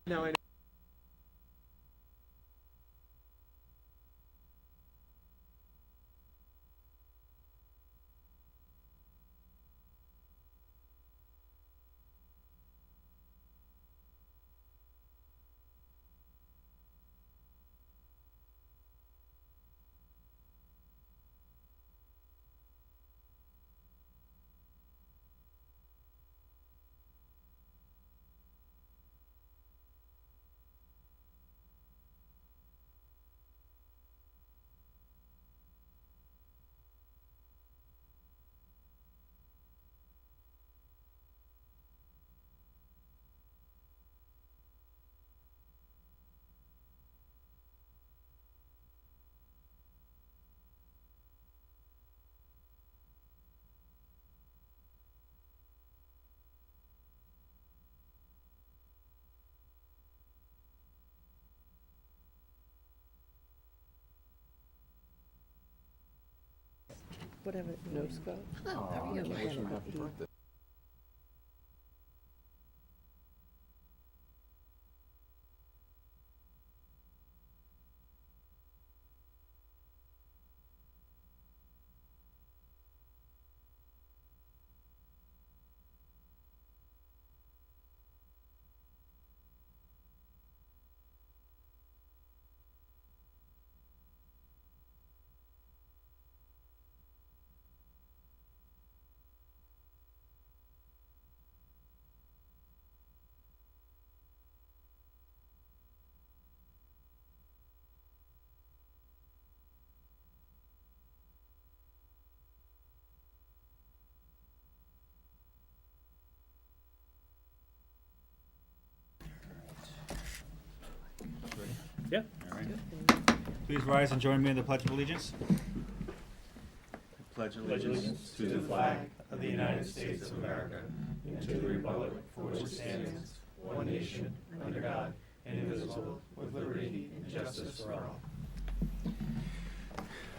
Now I Whatever, no scope. Oh, there we go. Yeah. All right. Please rise and join me in the Pledge of Allegiance. Pledge allegiance to the flag of the United States of America and to the republic for which it stands, one nation, under God, indivisible, with liberty and justice for all.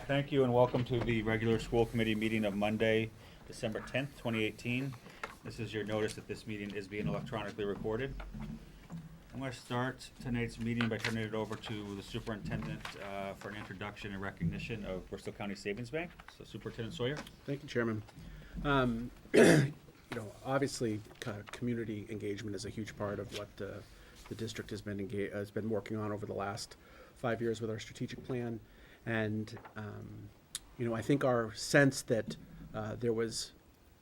Thank you and welcome to the regular school committee meeting of Monday, December 10th, 2018. This is your notice that this meeting is being electronically recorded. I'm going to start tonight's meeting by turning it over to the superintendent for an introduction and recognition of Bristol County Savings Bank. So Superintendent Sawyer. Thank you, Chairman. Obviously, community engagement is a huge part of what the district has been working on over the last 5 years with our strategic plan. And, I think our sense that there was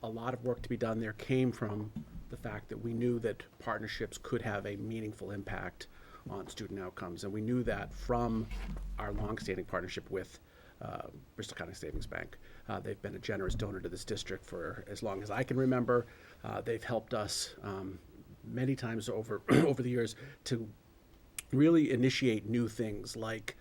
a lot of work to be done there came from the fact that we knew that partnerships could have a meaningful impact on student outcomes. And we knew that from our longstanding partnership with Bristol County Savings Bank. They've been a generous donor to this district for as long as I can remember. They've helped us many times over the years to really initiate new things like,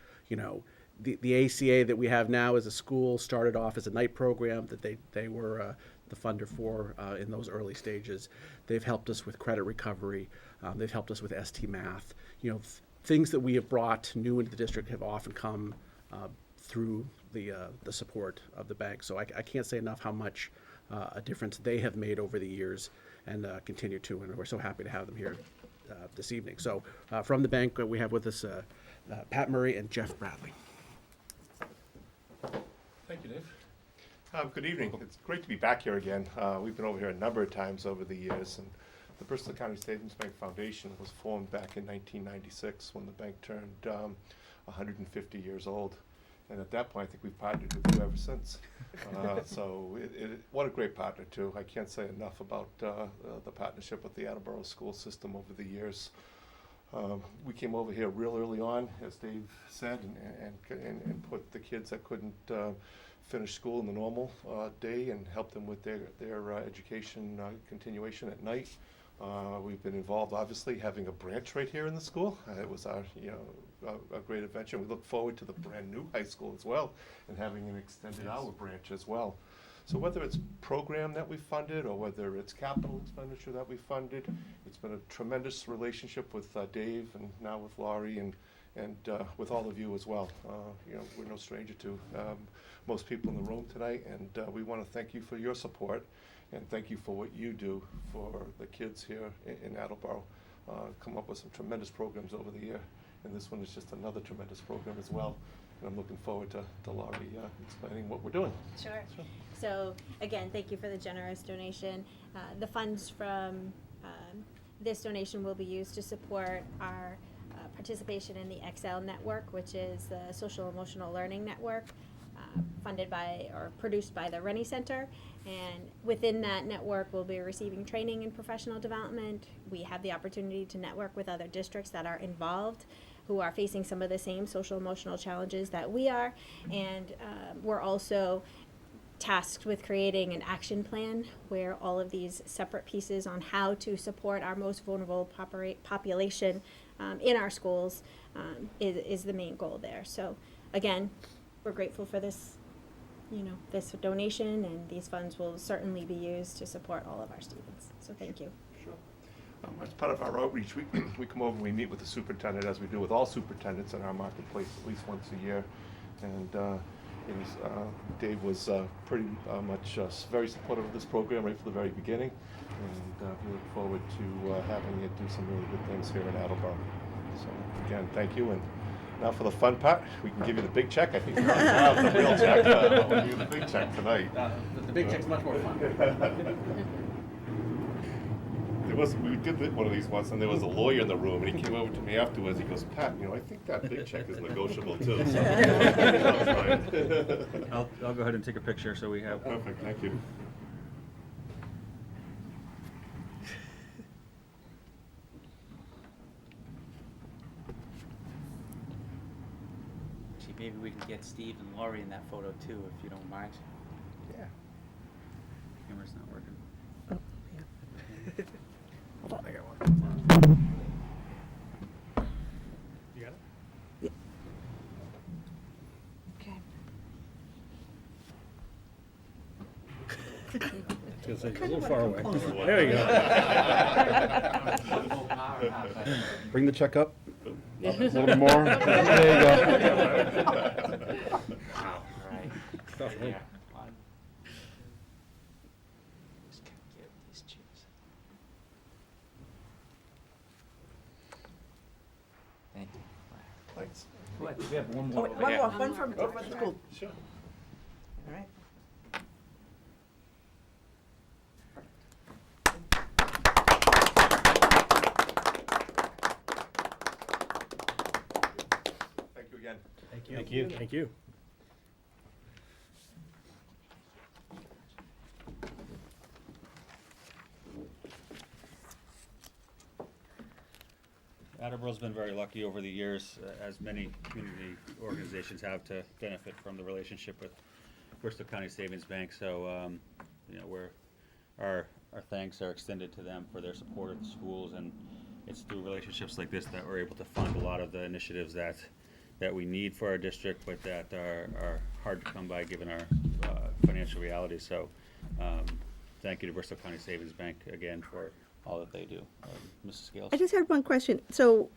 the ACA that we have now as a school started off as a night program that they were the funder for in those early stages. They've helped us with credit recovery. They've helped us with ST math. Things that we have brought new into the district have often come through the support of the bank. So I can't say enough how much a difference they have made over the years and continue to, and we're so happy to have them here this evening. So from the bank, we have with us Pat Murray and Jeff Bradley. Thank you, Dave. Good evening. It's great to be back here again. We've been over here a number of times over the years, and the Bristol County Savings Bank Foundation was formed back in 1996 when the bank turned 150 years old. And at that point, I think we've partnered with you ever since. So what a great partner, too. I can't say enough about the partnership with the Attleboro school system over the years. We came over here real early on, as Dave said, and put the kids that couldn't finish school in the normal day and help them with their education continuation at night. We've been involved, obviously, having a branch right here in the school. It was our, a great adventure. We look forward to the brand new high school as well, and having an extended hour branch as well. So whether it's program that we funded or whether it's capital expenditure that we funded, it's been a tremendous relationship with Dave and now with Laurie and with all of you as well. We're no stranger to most people in the room tonight, and we want to thank you for your support and thank you for what you do for the kids here in Attleboro. come up with some tremendous programs over the year, and this one is just another tremendous program as well. And I'm looking forward to Laurie explaining what we're doing. Sure. So again, thank you for the generous donation. The funds from this donation will be used to support our participation in the Excel network, which is the social emotional learning network funded by or produced by the Rennie Center. And within that network, we'll be receiving training in professional development. We have the opportunity to network with other districts that are involved, who are facing some of the same social emotional challenges that we are. And we're also tasked with creating an action plan where all of these separate pieces on how to support our most vulnerable population in our schools is the main goal there. So again, we're grateful for this, this donation, and these funds will certainly be used to support all of our students. So thank you. Sure. As part of our outreach, we come over and we meet with the superintendent, as we do with all superintendents in our marketplace, at least once a year. And Dave was pretty much very supportive of this program right from the very beginning, and we look forward to having it do some really good things here in Attleboro. So again, thank you. And now for the fun part, we can give you the big check. I think we already have the real check. We'll give you the big check tonight. The big check's much more fun. We did one of these once, and there was a lawyer in the room, and he came over to me afterwards. He goes, "Pat, I think that big check is negotiable too." So, I'll go ahead and take a picture so we have. Perfect, thank you. Gee, maybe we can get Steve and Laurie in that photo too, if you don't mind. Yeah. Camera's not working. Oh, yeah. Hold on, I got one. You got it? Okay. I was gonna say, a little far away. There There you go. Bring the check up. A little bit more. There you go. Wow. All right. Tough Right one. here. One. Just gotta get these chairs. Thank you. Thanks. What? We have one Oh, more wait, over one here. more, one from the school. Sure. All right. Thank you again. Thank you. Thank you. Thank you. Attleboro's been very lucky over the years, as many community organizations have, to benefit from the relationship with Bristol County Savings Bank. So, our thanks are extended to them for their support of the schools, and it's through relationships like this that we're able to fund a lot of the initiatives that we need for our district, but that are hard to come by given our financial realities. So, thank you to Bristol County Savings Bank again for all that they do. Mrs. Scales? I just had one question. So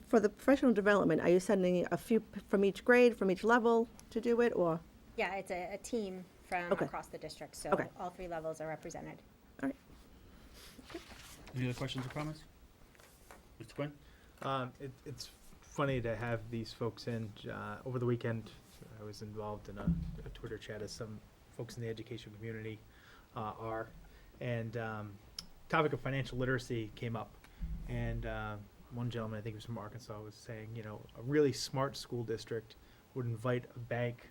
for the professional development, are you sending a few from each grade, from each level to do it, or? Yeah, it's a team from Okay. across the district, so Okay. all 3 levels are represented. All right. Any other questions or comments? Mr. Quinn? It's funny to have these folks in. Over the weekend, I was involved in a Twitter chat, as some folks in the education community are, and topic of financial literacy came up, and one gentleman, I think he was from Arkansas, was saying, a really smart school district would invite a bank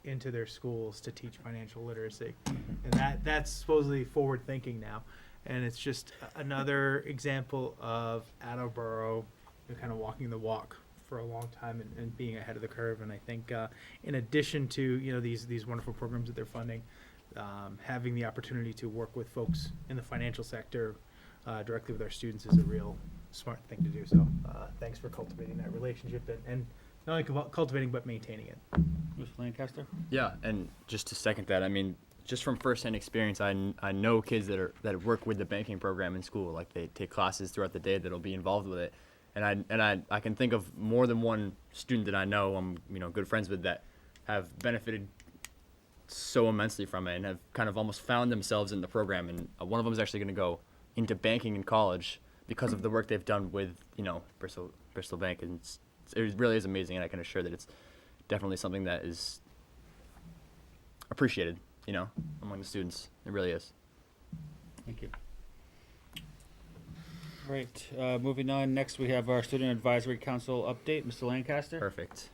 into their schools to teach financial literacy, and that's supposedly forward thinking now. And it's just another example of Attleboro kind of walking the walk for a long time and being ahead of the curve. And I think in addition to these wonderful programs that they're funding, having the opportunity to work with folks in the financial sector directly with our students is a real smart thing to do. So thanks for cultivating that relationship and not only cultivating but maintaining it. Ms. Lancaster? Yeah, and just to second that, I mean, just from firsthand experience, I know kids that work with the banking program in school. Like, they take classes throughout the day that'll be involved with it, and I can think of more than one student that I know I'm good friends with that have benefited so immensely from it and have kind of almost found themselves in the program. And one of them is actually going to go into banking in college because of the work they've done with Bristol Bank, and it really is amazing, and I can assure that it's definitely something that is appreciated, among the students. It really is. Thank you. All right, moving on. Next, we have our Student Advisory Council update. Mr. Lancaster? Perfect.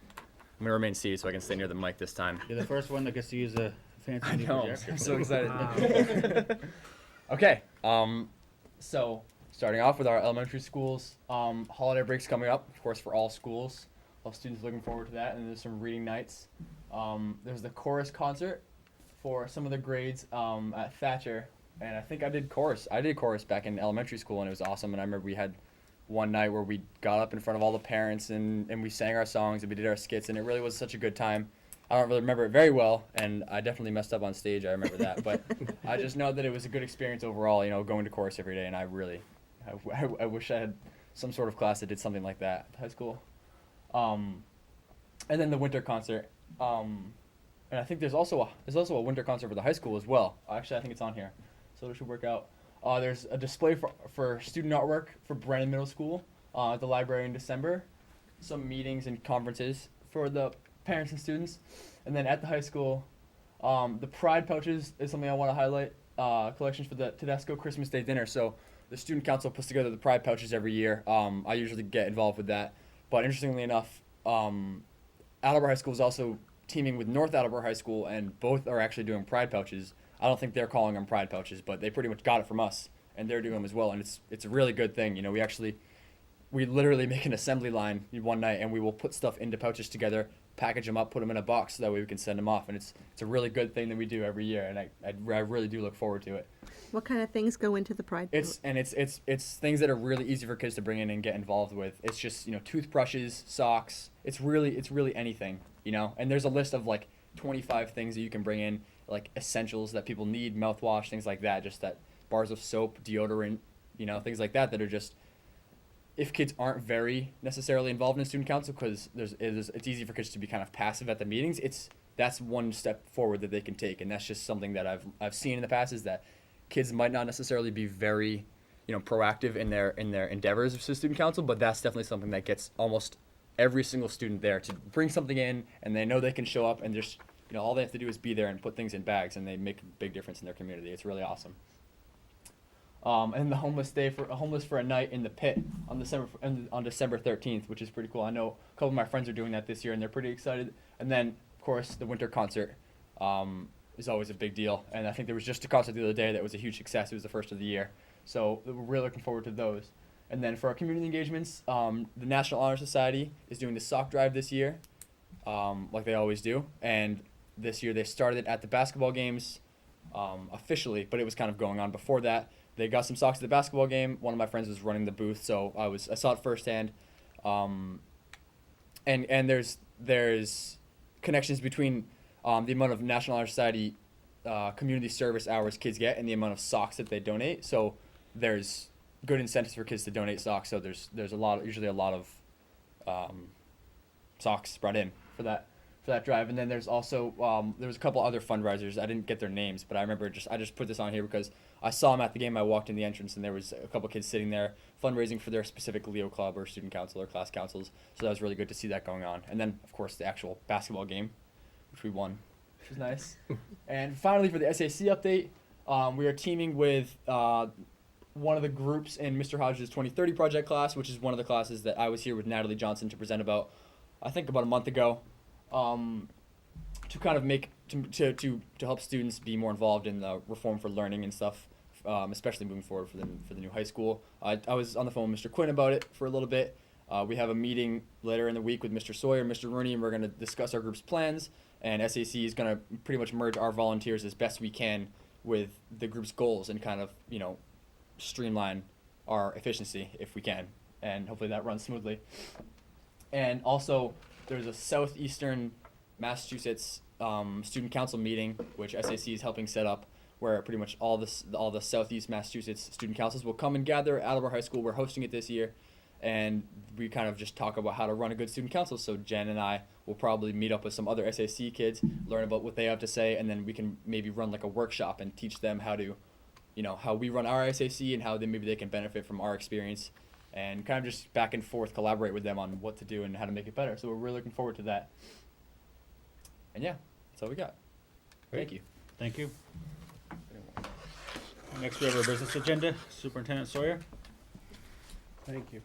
I'm gonna remain seated so I can stay near the mic this time. You're the first one that gets to use a fancy new projector. I'm so excited. Wow. Okay. So starting off with our elementary schools, holiday breaks coming up, of course, for all schools. All students looking forward to that, and there's some reading nights. There's the chorus concert for some of the grades at Thatcher, and I think I did chorus. I did chorus back in elementary school, and it was awesome. And I remember we had one night where we got up in front of all the parents and we sang our songs and we did our skits, and it really was such a good time. I don't really remember it very well, and I definitely messed up on stage. I remember that, but I just know that it was a good experience overall. Going to chorus every day, and I wish I had some sort of class that did something like that at high school. And then the winter concert, and I think there's also a winter concert for the high school as well. Actually, I think it's on here, so it should work out. There's a display for student artwork for Brennan Middle School at the library in December. Some meetings and conferences for the parents and students. And then at the high school, the Pride pouches is something I want to highlight. Collections for the Tedesco Christmas Day dinner. So the student council puts together the Pride pouches every year. I usually get involved with that. But interestingly enough, Attleboro High School is also teaming with North Attleboro High School, and both are actually doing Pride pouches. I don't think they're calling them Pride pouches, but they pretty much got it from us, and they're doing them as well. And it's a really good thing. We literally make an assembly line one night, and we will put stuff into pouches together, package them up, put them in a box, so that way we can send them off. And it's a really good thing that we do every year, and I really do look forward to it. What kind of things go into the Pride? It's things that are really easy for kids to bring in and get involved with. It's just toothbrushes, socks. It's really anything, And there's a list of like 25 things that you can bring in, like essentials that people need, mouthwash, things like that. Just that bars of soap, deodorant, things like that are just. If kids aren't very necessarily involved in student council, because it's easy for kids to be kind of passive at the meetings. That's one step forward that they can take, and that's just something that I've seen in the past, is that kids might not necessarily be very, proactive in their endeavors to student council, but that's definitely something that gets almost every single student there to bring something in, and they know they can show up and just all they have to do is be there and put things in bags, and they make a big difference in their community. It's really awesome. And the homeless for a night in the pit on December 13th, which is pretty cool. I know a couple of my friends are doing that this year, and they're pretty excited. And then, of course, the winter concert is always a big deal. And I think there was just a concert the other day that was a huge success. It was the first of the year, so we're really looking forward to those. And then for our community engagements, the National Honor Society is doing the sock drive this year, like they always do. And this year they started it at the basketball games officially, but it was kind of going on before that. They got some socks at the basketball game. One of my friends was running the booth, so I saw it firsthand. And there's connections between the amount of National Honor Society community service hours kids get and the amount of socks that they donate. So there's good incentives for kids to donate socks. So there's usually a lot of socks brought in for that drive. And then there's also there was a couple other fundraisers. I didn't get their names, but I remember I just put this on here because I saw them at the game. I walked in the entrance, and there was a couple kids sitting there fundraising for their specific Leo club or student council or class councils. So that was really good to see that going on. And then, of course, the actual basketball game, which we won, which was nice. And finally, for the SAC update, we are teaming with one of the groups in Mr. Hodges' 2030 project class, which is one of the classes that I was here with Natalie Johnson to present about, I think about a month ago, to kind of to help students be more involved in the reform for learning and stuff, especially moving forward for the new high school. I was on the phone with Mr. Quinn about it for a little bit. We have a meeting later in the week with Mr. Sawyer and Mr. Rooney, and we're going to discuss our group's plans. And SAC is going to pretty much merge our volunteers as best we can with the group's goals and kind of, streamline our efficiency if we can. And hopefully that runs smoothly. And also, there's a Southeastern Massachusetts student council meeting, which SAC is helping set up, where pretty much all the Southeast Massachusetts student councils will come and gather at Attleboro High School. We're hosting it this year, and we kind of just talk about how to run a good student council. So Jen and I will probably meet up with some other SAC kids, learn about what they have to say, and then we can maybe run like a workshop and teach them how to how we run our SAC and how maybe they can benefit from our experience, and kind of just back and forth collaborate with them on what to do and how to make it better. So we're really looking forward to that. And yeah, that's all we got. Great. Thank you. Thank you. Next, we have our business agenda. Superintendent Sawyer. Thank you.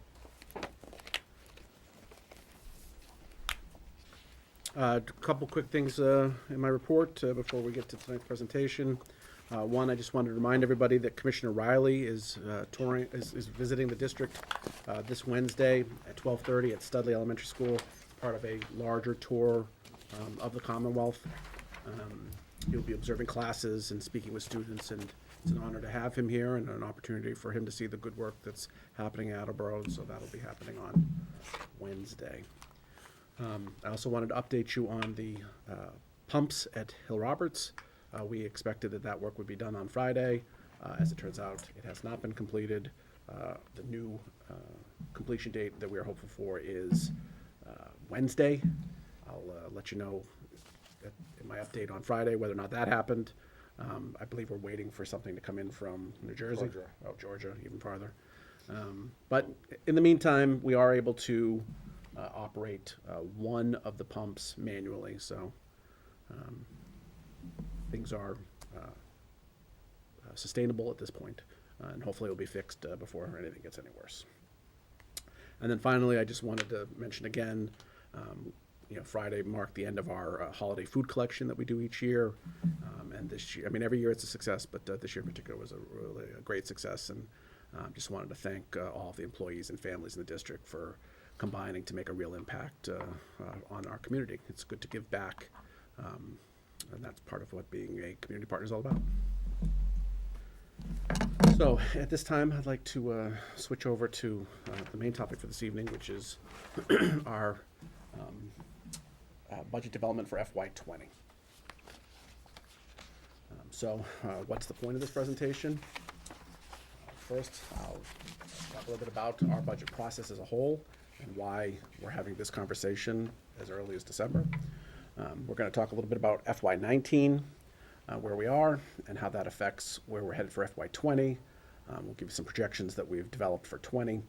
A couple quick things in my report before we get to tonight's presentation. One, I just wanted to remind everybody that Commissioner Riley is is visiting the district this Wednesday at 12:30 at Studley Elementary School, part of a larger tour of the Commonwealth. He'll be observing classes and speaking with students, and it's an honor to have him here and an opportunity for him to see the good work that's happening at Attleboro, so that'll be happening on Wednesday. I also wanted to update you on the pumps at Hill Roberts. We expected that work would be done on Friday. As it turns out, it has not been completed. The new completion date that we are hopeful for is Wednesday. I'll let you know in my update on Friday whether or not that happened. I believe we're waiting for something to come in from New Jersey. Georgia. Oh, Georgia, even farther. But in the meantime, we are able to operate one of the pumps manually, so things are sustainable at this point, and hopefully it'll be fixed before anything gets any worse. And then finally, I just wanted to mention again, Friday marked the end of our holiday food collection that we do each year. And this year, I mean, every year it's a success, but this year in particular was really a great success. And just wanted to thank all of the employees and families in the district for combining to make a real impact on our community. It's good to give back, and that's part of what being a community partner is all about. So at this time, I'd like to switch over to the main topic for this evening, which is our budget development for FY20. So what's the point of this presentation? First, I'll talk a little bit about our budget process as a whole and why we're having this conversation as early as December. We're going to talk a little bit about FY19, where we are, and how that affects where we're headed for FY20. We'll give you some projections that we've developed for 20,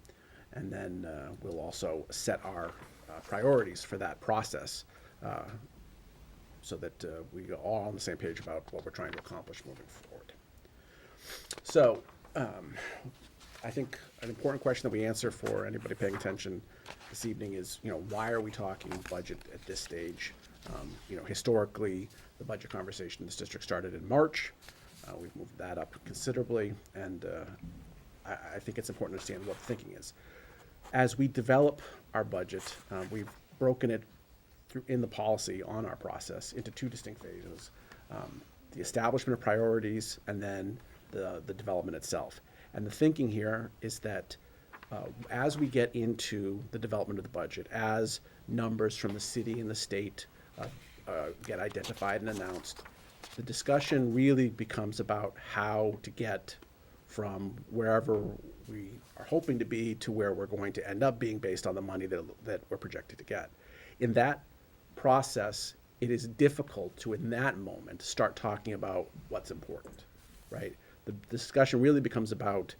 and then we'll also set our priorities for that process so that we are all on the same page about what we're trying to accomplish moving forward. So I think an important question that we answer for anybody paying attention this evening is, why are we talking budget at this stage? Historically, the budget conversation in this district started in March. We've moved that up considerably, and I think it's important to understand what the thinking is. As we develop our budget, we've broken it in the policy on our process into two distinct phases: the establishment of priorities and then the development itself. And the thinking here is that as we get into the development of the budget, as numbers from the city and the state get identified and announced, the discussion really becomes about how to get from wherever we are hoping to be to where we're going to end up being based on the money that we're projected to get. In that process, it is difficult to, in that moment, start talking about what's important, right? The discussion really becomes about,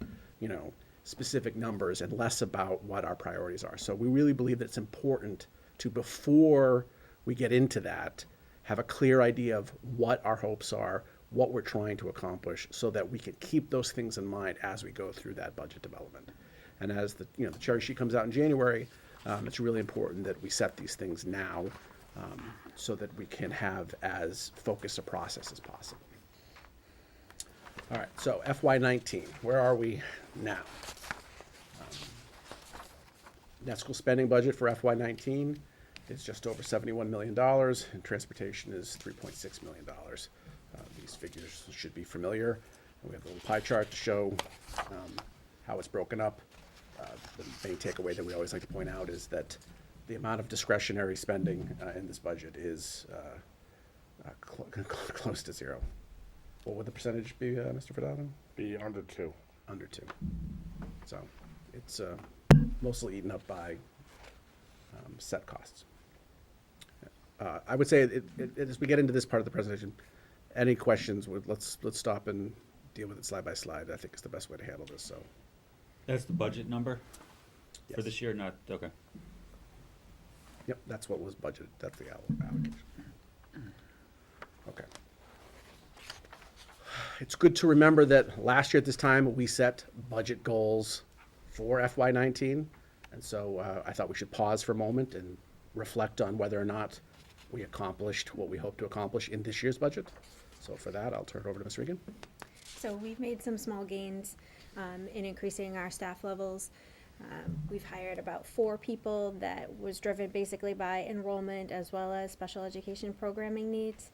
specific numbers and less about what our priorities are. So we really believe that it's important to, before we get into that, have a clear idea of what our hopes are, what we're trying to accomplish, so that we can keep those things in mind as we go through that budget development. And as the cherry sheet comes out in January, it's really important that we set these things now so that we can have as focused a process as possible. All right, so FY19, where are we now? Net school spending budget for FY19 is just over $71 million, and transportation is $3.6 million. These figures should be familiar. And we have a little pie chart to show how it's broken up. The main takeaway that we always like to point out is that the amount of discretionary spending in this budget is close to zero. What would the percentage be, Mr. Furtado? Be under 2. Under 2. So it's mostly eaten up by set costs. I would say as we get into this part of the presentation, any questions? Let's stop and deal with it slide by slide, I think is the best way to handle this, so. That's the budget number for Yes. this year, not, okay. Yep, that's what was budgeted, that's the allocation. Okay. It's good to remember that last year at this time, we set budget goals for FY '19. And so I thought we should pause for a moment and reflect on whether or not we accomplished what we hope to accomplish in this year's budget. So for that, I'll turn it over to Ms. Regan. So we've made some small gains in increasing our staff levels. We've hired about 4 people. That was driven basically by enrollment as well as special education programming needs.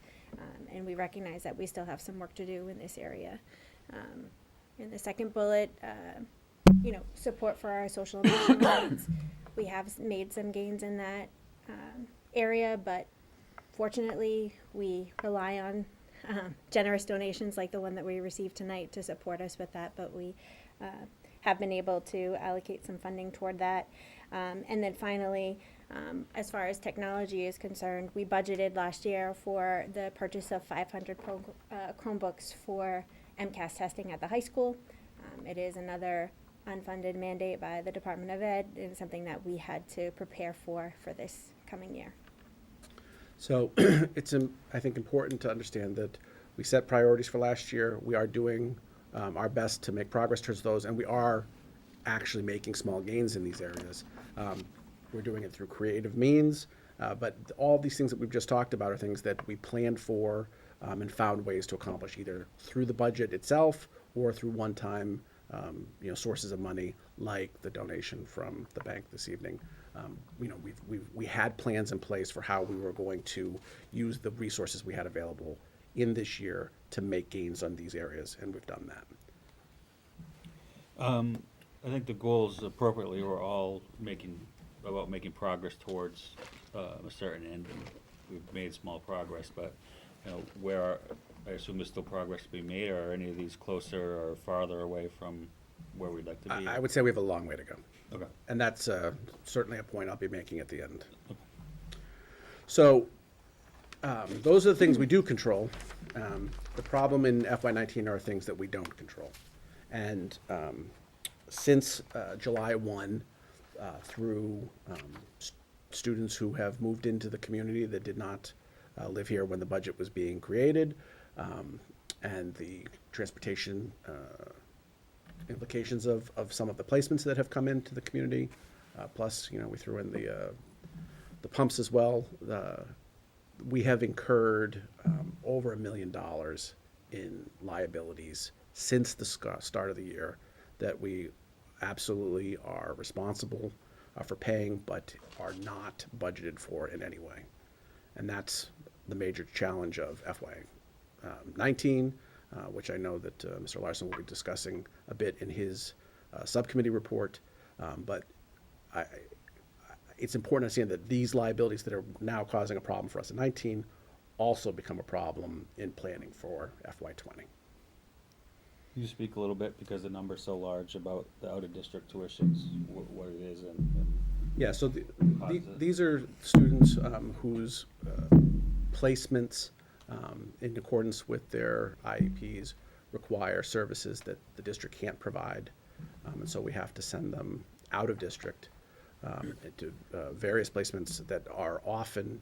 And we recognize that we still have some work to do in this area. In the second bullet, support for our social emotional needs. We have made some gains in that area, but fortunately, we rely on generous donations like the one that we received tonight to support us with that, but we have been able to allocate some funding toward that. And then finally, as far as technology is concerned, we budgeted last year for the purchase of 500 Chromebooks for MCAS testing at the high school. It is another unfunded mandate by the Department of Ed. It was something that we had to prepare for this coming year. So it's, I think, important to understand that we set priorities for last year. We are doing our best to make progress towards those, and we are actually making small gains in these areas. We're doing it through creative means, but all these things that we've just talked about are things that we planned for and found ways to accomplish either through the budget itself or through one-time sources of money like the donation from the bank this evening. We had plans in place for how we were going to use the resources we had available in this year to make gains on these areas, and we've done that. I think the goals appropriately were all about making progress towards a certain end, and we've made small progress, but, I assume there's still progress to be made, or are any of these closer or farther away from where we'd like to be? I would say we have a long way to go. Okay. And that's certainly a point I'll be making at the end. So those are the things we do control. The problem in FY19 are things that we don't control. And since July 1, through students who have moved into the community that did not live here when the budget was being created, and the transportation implications of some of the placements that have come into the community. Plus, we threw in the pumps as well. We have incurred over $1 million in liabilities since the start of the year that we absolutely are responsible for paying, but are not budgeted for in any way. And that's the major challenge of FY19. Which I know that Mr. Larson will be discussing a bit in his subcommittee report. But it's important to understand that these liabilities that are now causing a problem for us in 19 also become a problem in planning for FY20. Can you speak a little bit, because the number's so large, about the out-of-district tuitions, what it is and Yeah, so causes it? these are students whose placements in accordance with their IEPs require services that the district can't provide. And so we have to send them out of district to various placements that are often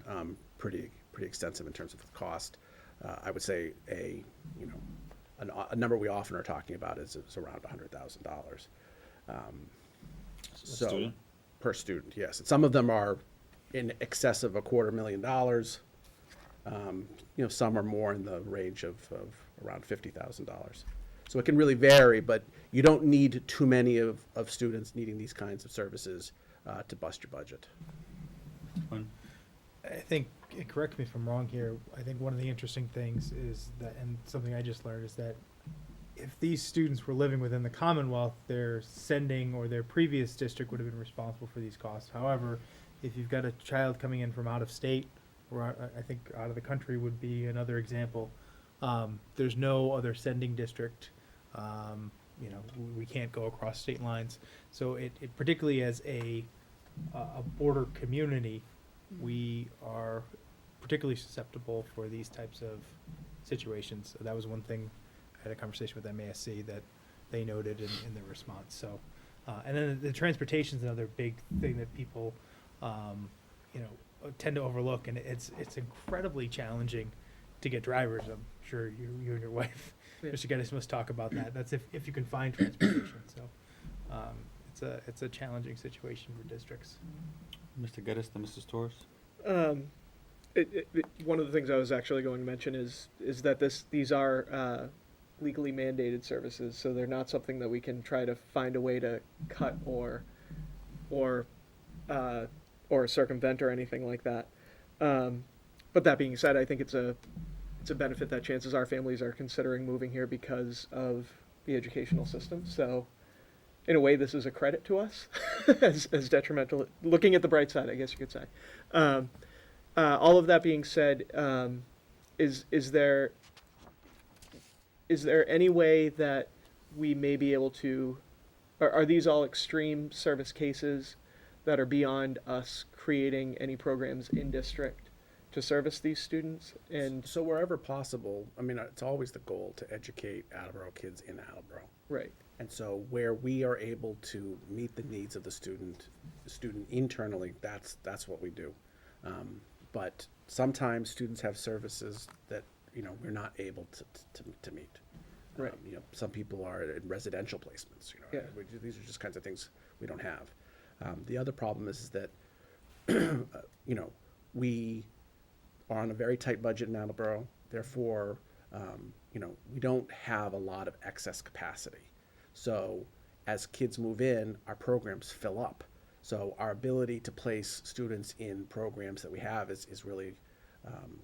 pretty extensive in terms of the cost. I would say a number we often are talking about is around $100,000. So student? Per student, yes. And some of them are in excess of $250,000. Some are more in the range of around $50,000. So it can really vary, but you don't need too many of students needing these kinds of services to bust your budget. Fun. I think, and correct me if I'm wrong here, I think one of the interesting things is that, and something I just learned, is that if these students were living within the Commonwealth, their sending or their previous district would have been responsible for these costs. However, if you've got a child coming in from out of state, or I think out of the country would be another example, there's no other sending district. We can't go across state lines. So it particularly as a border community, we are particularly susceptible for these types of situations. So that was one thing had a conversation with MASC that they noted in their response. So, and then the transportation is another big thing that people, tend to overlook, and it's incredibly challenging to get drivers. I'm sure you and your wife, Mr. Geddes, must talk about that. That's if you can find transportation. So, it's a challenging situation for districts. Mr. Geddes, then Mrs. Torres? One of the things I was actually going to mention is that these are legally mandated services, so they're not something that we can try to find a way to cut or circumvent or anything like that. But that being said, I think it's a benefit that chances are families are considering moving here because of the educational system. So, in a way, this is a credit to us, as detrimental. Looking at the bright side, I guess you could say. All of that being said, is there any way that we may be able to, are these all extreme service cases that are beyond us creating any programs in district to service these students? And So wherever possible, I mean, it's always the goal to educate Attleboro kids in Attleboro. right, And so where we are able to meet the needs of the student internally, that's what we do. But sometimes students have services that, we're not able to meet. Right. Some people are in residential placements, Yeah. these are just kinds of things we don't have. The other problem is that, we are on a very tight budget in Attleboro. Therefore, we don't have a lot of excess capacity. So as kids move in, our programs fill up. So our ability to place students in programs that we have is really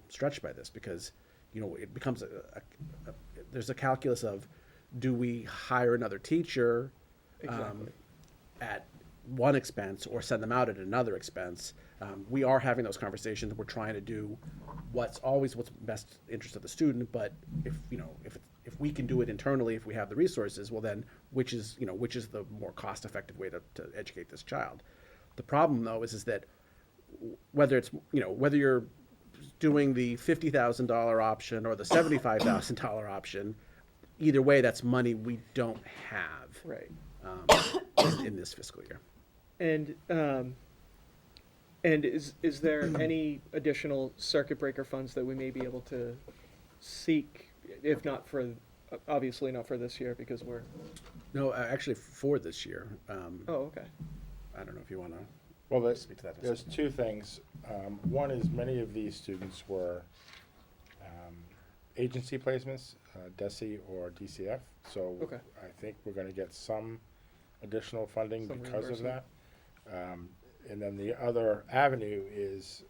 stretched by this, because, it becomes there's a calculus of, do we hire another teacher exactly. at one expense or send them out at another expense? We are having those conversations. We're trying to do what's best interest of the student. But if we can do it internally, if we have the resources, well then, which is the more cost-effective way to educate this child? The problem though is that whether you're doing the $50,000 option or the $75,000 option, either way, that's money we don't have Right. in this fiscal year. And is there any additional circuit breaker funds that we may be able to seek, if not obviously not for this year, because we're, No, actually, for this year, oh, okay. I don't know if you want to Well, speak to that. in a there's second. two things. One is many of these students were agency placements, DESI or DCF. So Okay. I think we're going to get some additional funding Some because of that. reimbursement. And then the other avenue is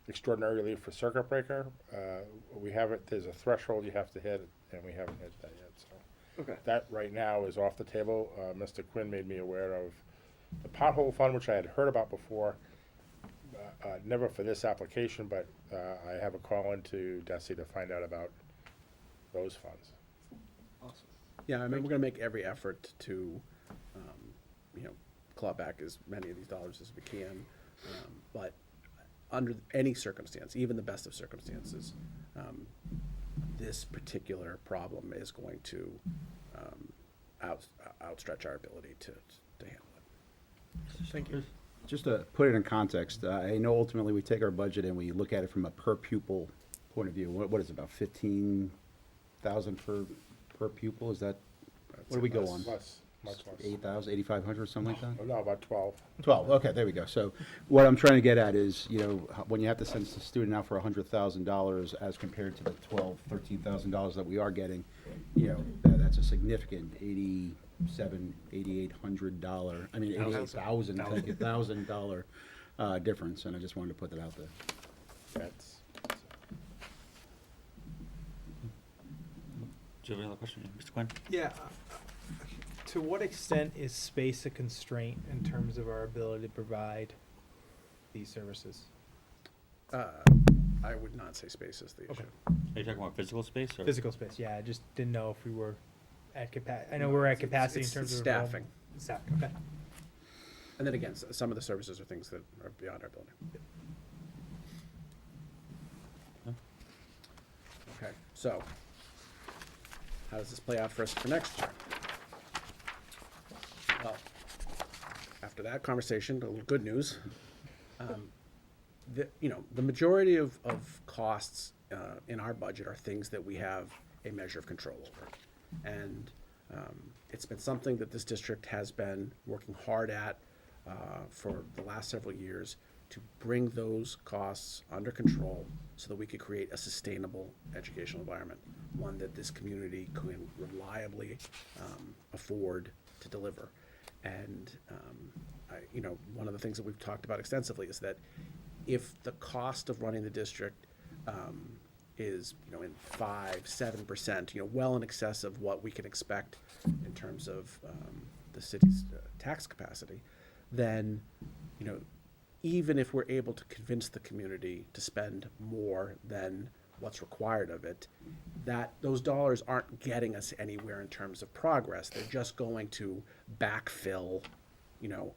extraordinary relief for circuit breaker. There's a threshold you have to hit, and we haven't hit that yet. So Okay. that right now is off the table. Mr. Quinn made me aware of the pothole fund, which I had heard about before, never for this application, but I have a call into DESI to find out about those funds. Awesome. Yeah, I mean, we're going to make every effort to, claw back as many of these dollars as we can. But under any circumstance, even the best of circumstances, this particular problem is going to outstretch our ability to handle it. Thank you. Just to put it in context, I know ultimately we take our budget and we look at it from a per pupil point of view. What is it, about 15,000 per pupil? Is that, what do we go on? Less, much less. 8,000, 8,500, something like that? Oh, no, about 12. 12, okay, there we go. So what I'm trying to get at is, when you have to send a student out for $100,000 as compared to the $13,000 that we are getting, that's a significant $88,000 difference, and I just wanted to put that out there. That's Do you have any other question, Mr. Quinn? Yeah. To what extent is space a constraint in terms of our ability to provide these services? I would not say space is the issue. Okay. Are you talking about physical space or? Physical space, yeah. I just didn't know if we were at capacity. I know we're at capacity in It's terms of staffing. Staffing, okay. And then again, some of the services are things that are beyond our ability. Okay, so, how does this play out for us for next year? Well, after that conversation, a little good news. The majority of costs in our budget are things that we have a measure of control over. And it's been something that this district has been working hard at for the last several years to bring those costs under control so that we could create a sustainable educational environment, one that this community can reliably afford to deliver. And one of the things that we've talked about extensively is that if the cost of running the district is in 5-7%, well in excess of what we can expect in terms of the city's tax capacity, then even if we're able to convince the community to spend more than what's required of it, that those dollars aren't getting us anywhere in terms of progress. They're just going to backfill,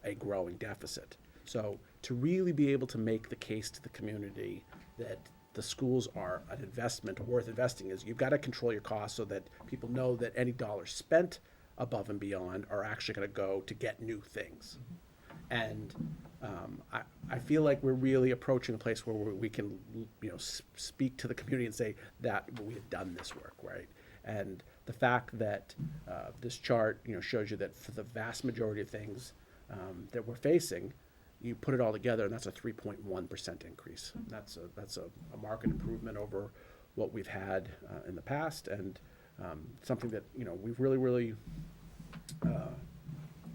a growing deficit. So to really be able to make the case to the community that the schools are an investment worth investing is you've got to control your costs so that people know that any dollars spent above and beyond are actually going to go to get new things. And I feel like we're really approaching a place where we can, speak to the community and say that we have done this work, right? And the fact that this chart, shows you that for the vast majority of things that we're facing, you put it all together, and that's a 3.1% increase. That's a market improvement over what we've had in the past, and something that we've really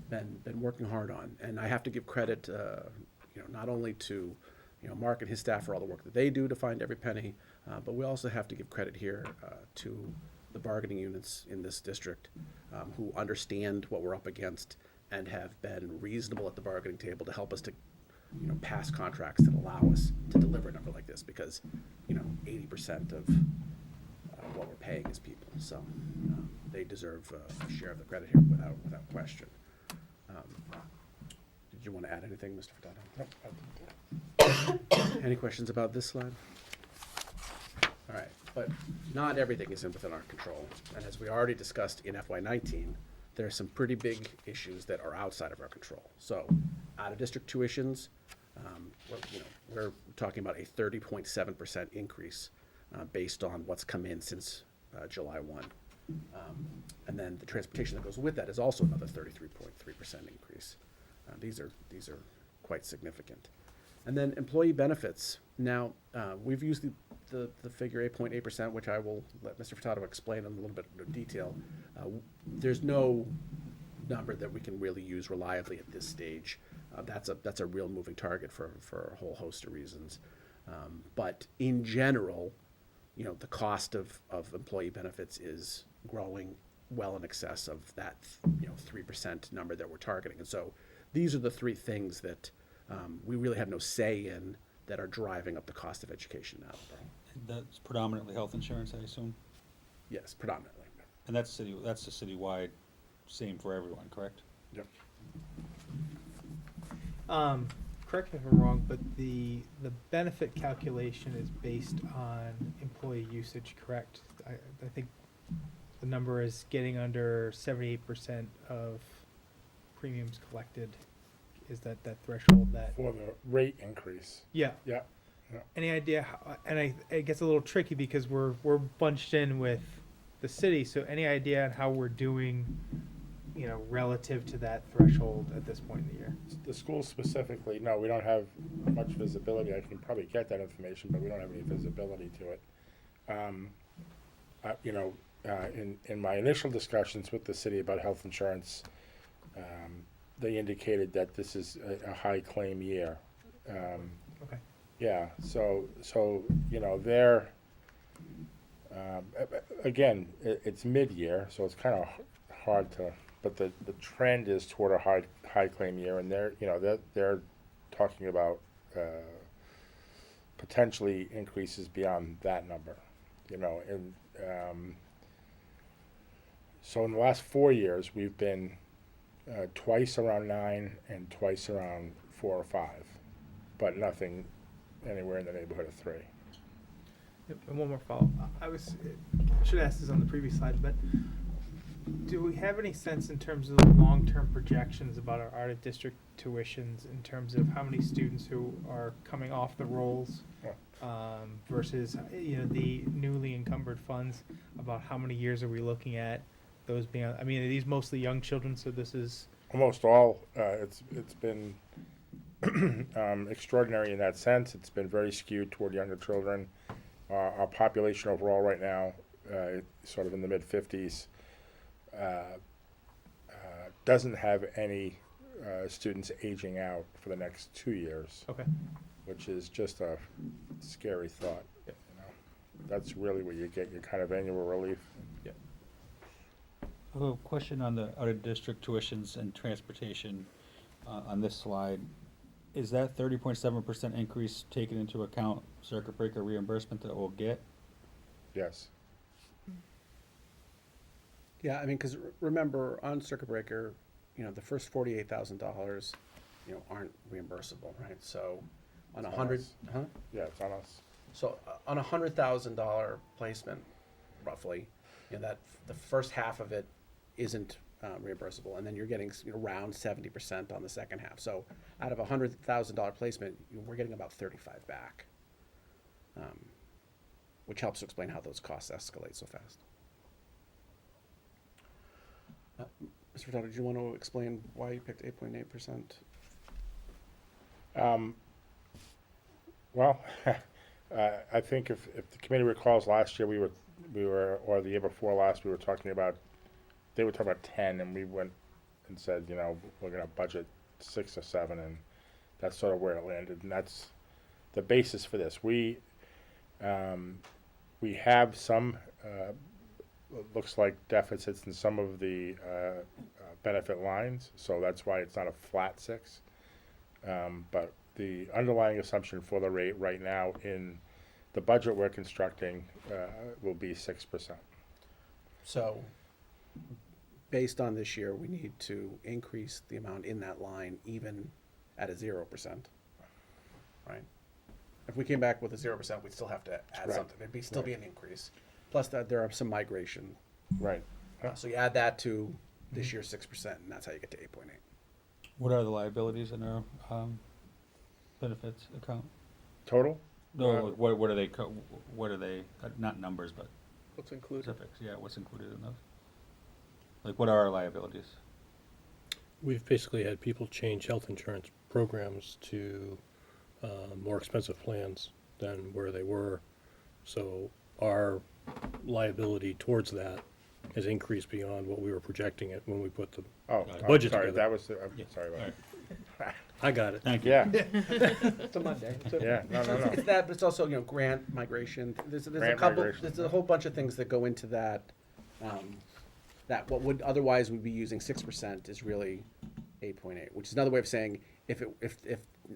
been working hard on. And I have to give credit, not only to Mark and his staff for all the work that they do to find every penny, but we also have to give credit here to the bargaining units in this district who understand what we're up against and have been reasonable at the bargaining table to help us to pass contracts that allow us to deliver a number like this, because 80% of what we're paying is people, so they deserve a share of the credit here without question. Did you want to add anything, Mr. Furtado? Any questions about this slide? All right, but not everything is within our control, and as we already discussed in FY19, there are some pretty big issues that are outside of our control. So, out-of-district tuitions, we're talking about a 30.7% increase based on what's come in since July 1. And then the transportation that goes with that is also another 33.3% increase. These are quite significant. And then employee benefits. Now, we've used the figure 8.8%, which I will let Mr. Furtado explain in a little bit of detail. There's no number that we can really use reliably at this stage. That's a real moving target for a whole host of reasons. But in general, the cost of employee benefits is growing well in excess of that 3% number that we're targeting. And so these are the three things that we really have no say in that are driving up the cost of education now. That's predominantly health insurance, I assume? Yes, predominantly. And that's the citywide, same for everyone, correct? Yep. Correct me if I'm wrong, but the benefit calculation is based on employee usage, correct? I think the number is getting under 78% of premiums collected. Is that threshold that? For the rate increase. Yeah. Yeah. Any idea how, and it gets a little tricky because we're bunched in with the city, so any idea on how we're doing, relative to that threshold at this point in the year? The school specifically, no, we don't have much visibility. I can probably get that information, but we don't have any visibility to it. In my initial discussions with the city about health insurance, they indicated that this is a high claim year. Okay. Yeah, so they're, again, it's mid-year, so it's kind of hard to, but the trend is toward a high claim year, and they're talking about potentially increases beyond that number, and so in the last 4 years, we've been twice around 9 and twice around 4 or 5, but nothing anywhere in the neighborhood of 3. Yep, and one more follow. I was should ask this on the previous slide, but do we have any sense in terms of the long-term projections about our out of district tuitions in terms of how many students who are coming off the rolls versus the newly encumbered funds? About how many years are we looking at those being? I mean, are these mostly young children? So this is Almost all, it's been extraordinary in that sense. It's been very skewed toward younger children. Our population overall right now, sort of in the mid-50s, doesn't have any students aging out for the next 2 years. okay. Which is just a scary thought. You know, that's really what you get, your kind of annual relief. I have a question on the out-of-district tuitions and transportation on this slide. Is that 30.7% increase taken into account circuit breaker reimbursement that we'll get? Yes. Yeah, I mean, because remember, on circuit breaker, the first $48,000, aren't reimbursable, right? So on It's a on 100, us. huh? Yeah, it's on us. So on a $100,000 placement, roughly, that the first half of it isn't reimbursable, and then you're getting around 70% on the second half. So out of a $100,000 placement, we're getting about 35 back, which helps to explain how those costs escalate so fast. Mr. Furtado, did you want to explain why you picked 8.8%? Well, I think if the committee recalls last year, we were, or the year before last, we were talking about, they were talking about 10, and we went and said, we're gonna budget 6 or 7, and that's sort of where it landed, and that's the basis for this. We have some, looks like deficits in some of the benefit lines, so that's why it's not a flat 6. But the underlying assumption for the rate right now in the budget we're constructing will be 6%. So, based on this year, we need to increase the amount in that line even at a 0%, right? If we came back with a 0%, we'd still have to add Right. something. It'd still be an increase. Plus that there are some migration. Right. So you add that to this year's 6%, and that's how you get to 8.8. What are the liabilities in our benefits account? Total? No, what are they, what are they, not numbers, but What's included? specifics, yeah, what's included in those? Like, what are our liabilities? We've basically had people change health insurance programs to more expensive plans than where they were. So our liability towards that has increased beyond what we were projecting it when we put the Oh, budget sorry, together. that was, I'm sorry about Alright. that. I got it. Thank you. Yeah, It's a Monday. yeah, no, no, no. It's that, but it's also, grant migration. There's a Grant couple, migration. there's a whole bunch of things that go into that, that what would otherwise we'd be using 6% is really 8.8, which is another way of saying if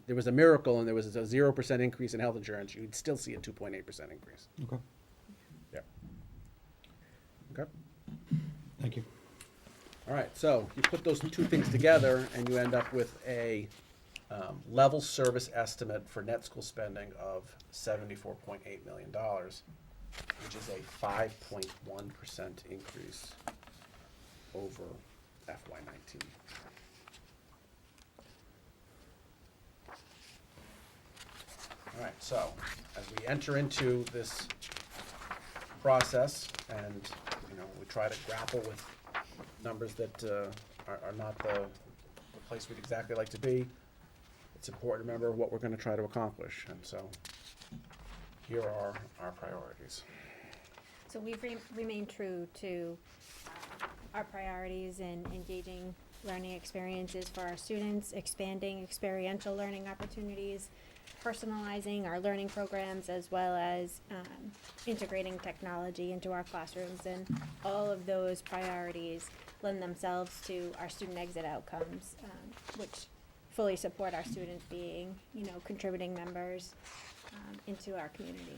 there was a miracle and there was a 0% increase in health insurance, you'd still see a 2.8% increase. Okay, Yeah. Okay? thank you. All right, so you put those two things together and you end up with a level service estimate for net school spending of $74.8 million, which is a 5.1% increase over FY19. All right, so as we enter into this process and, we try to grapple with numbers that are not the place we'd exactly like to be, it's important to remember what we're going to try to accomplish. And so here are our priorities. So we've remained true to our priorities in engaging learning experiences for our students, expanding experiential learning opportunities, personalizing our learning programs, as well as integrating technology into our classrooms. And all of those priorities lend themselves to our student exit outcomes, which fully support our students being, contributing members into our community.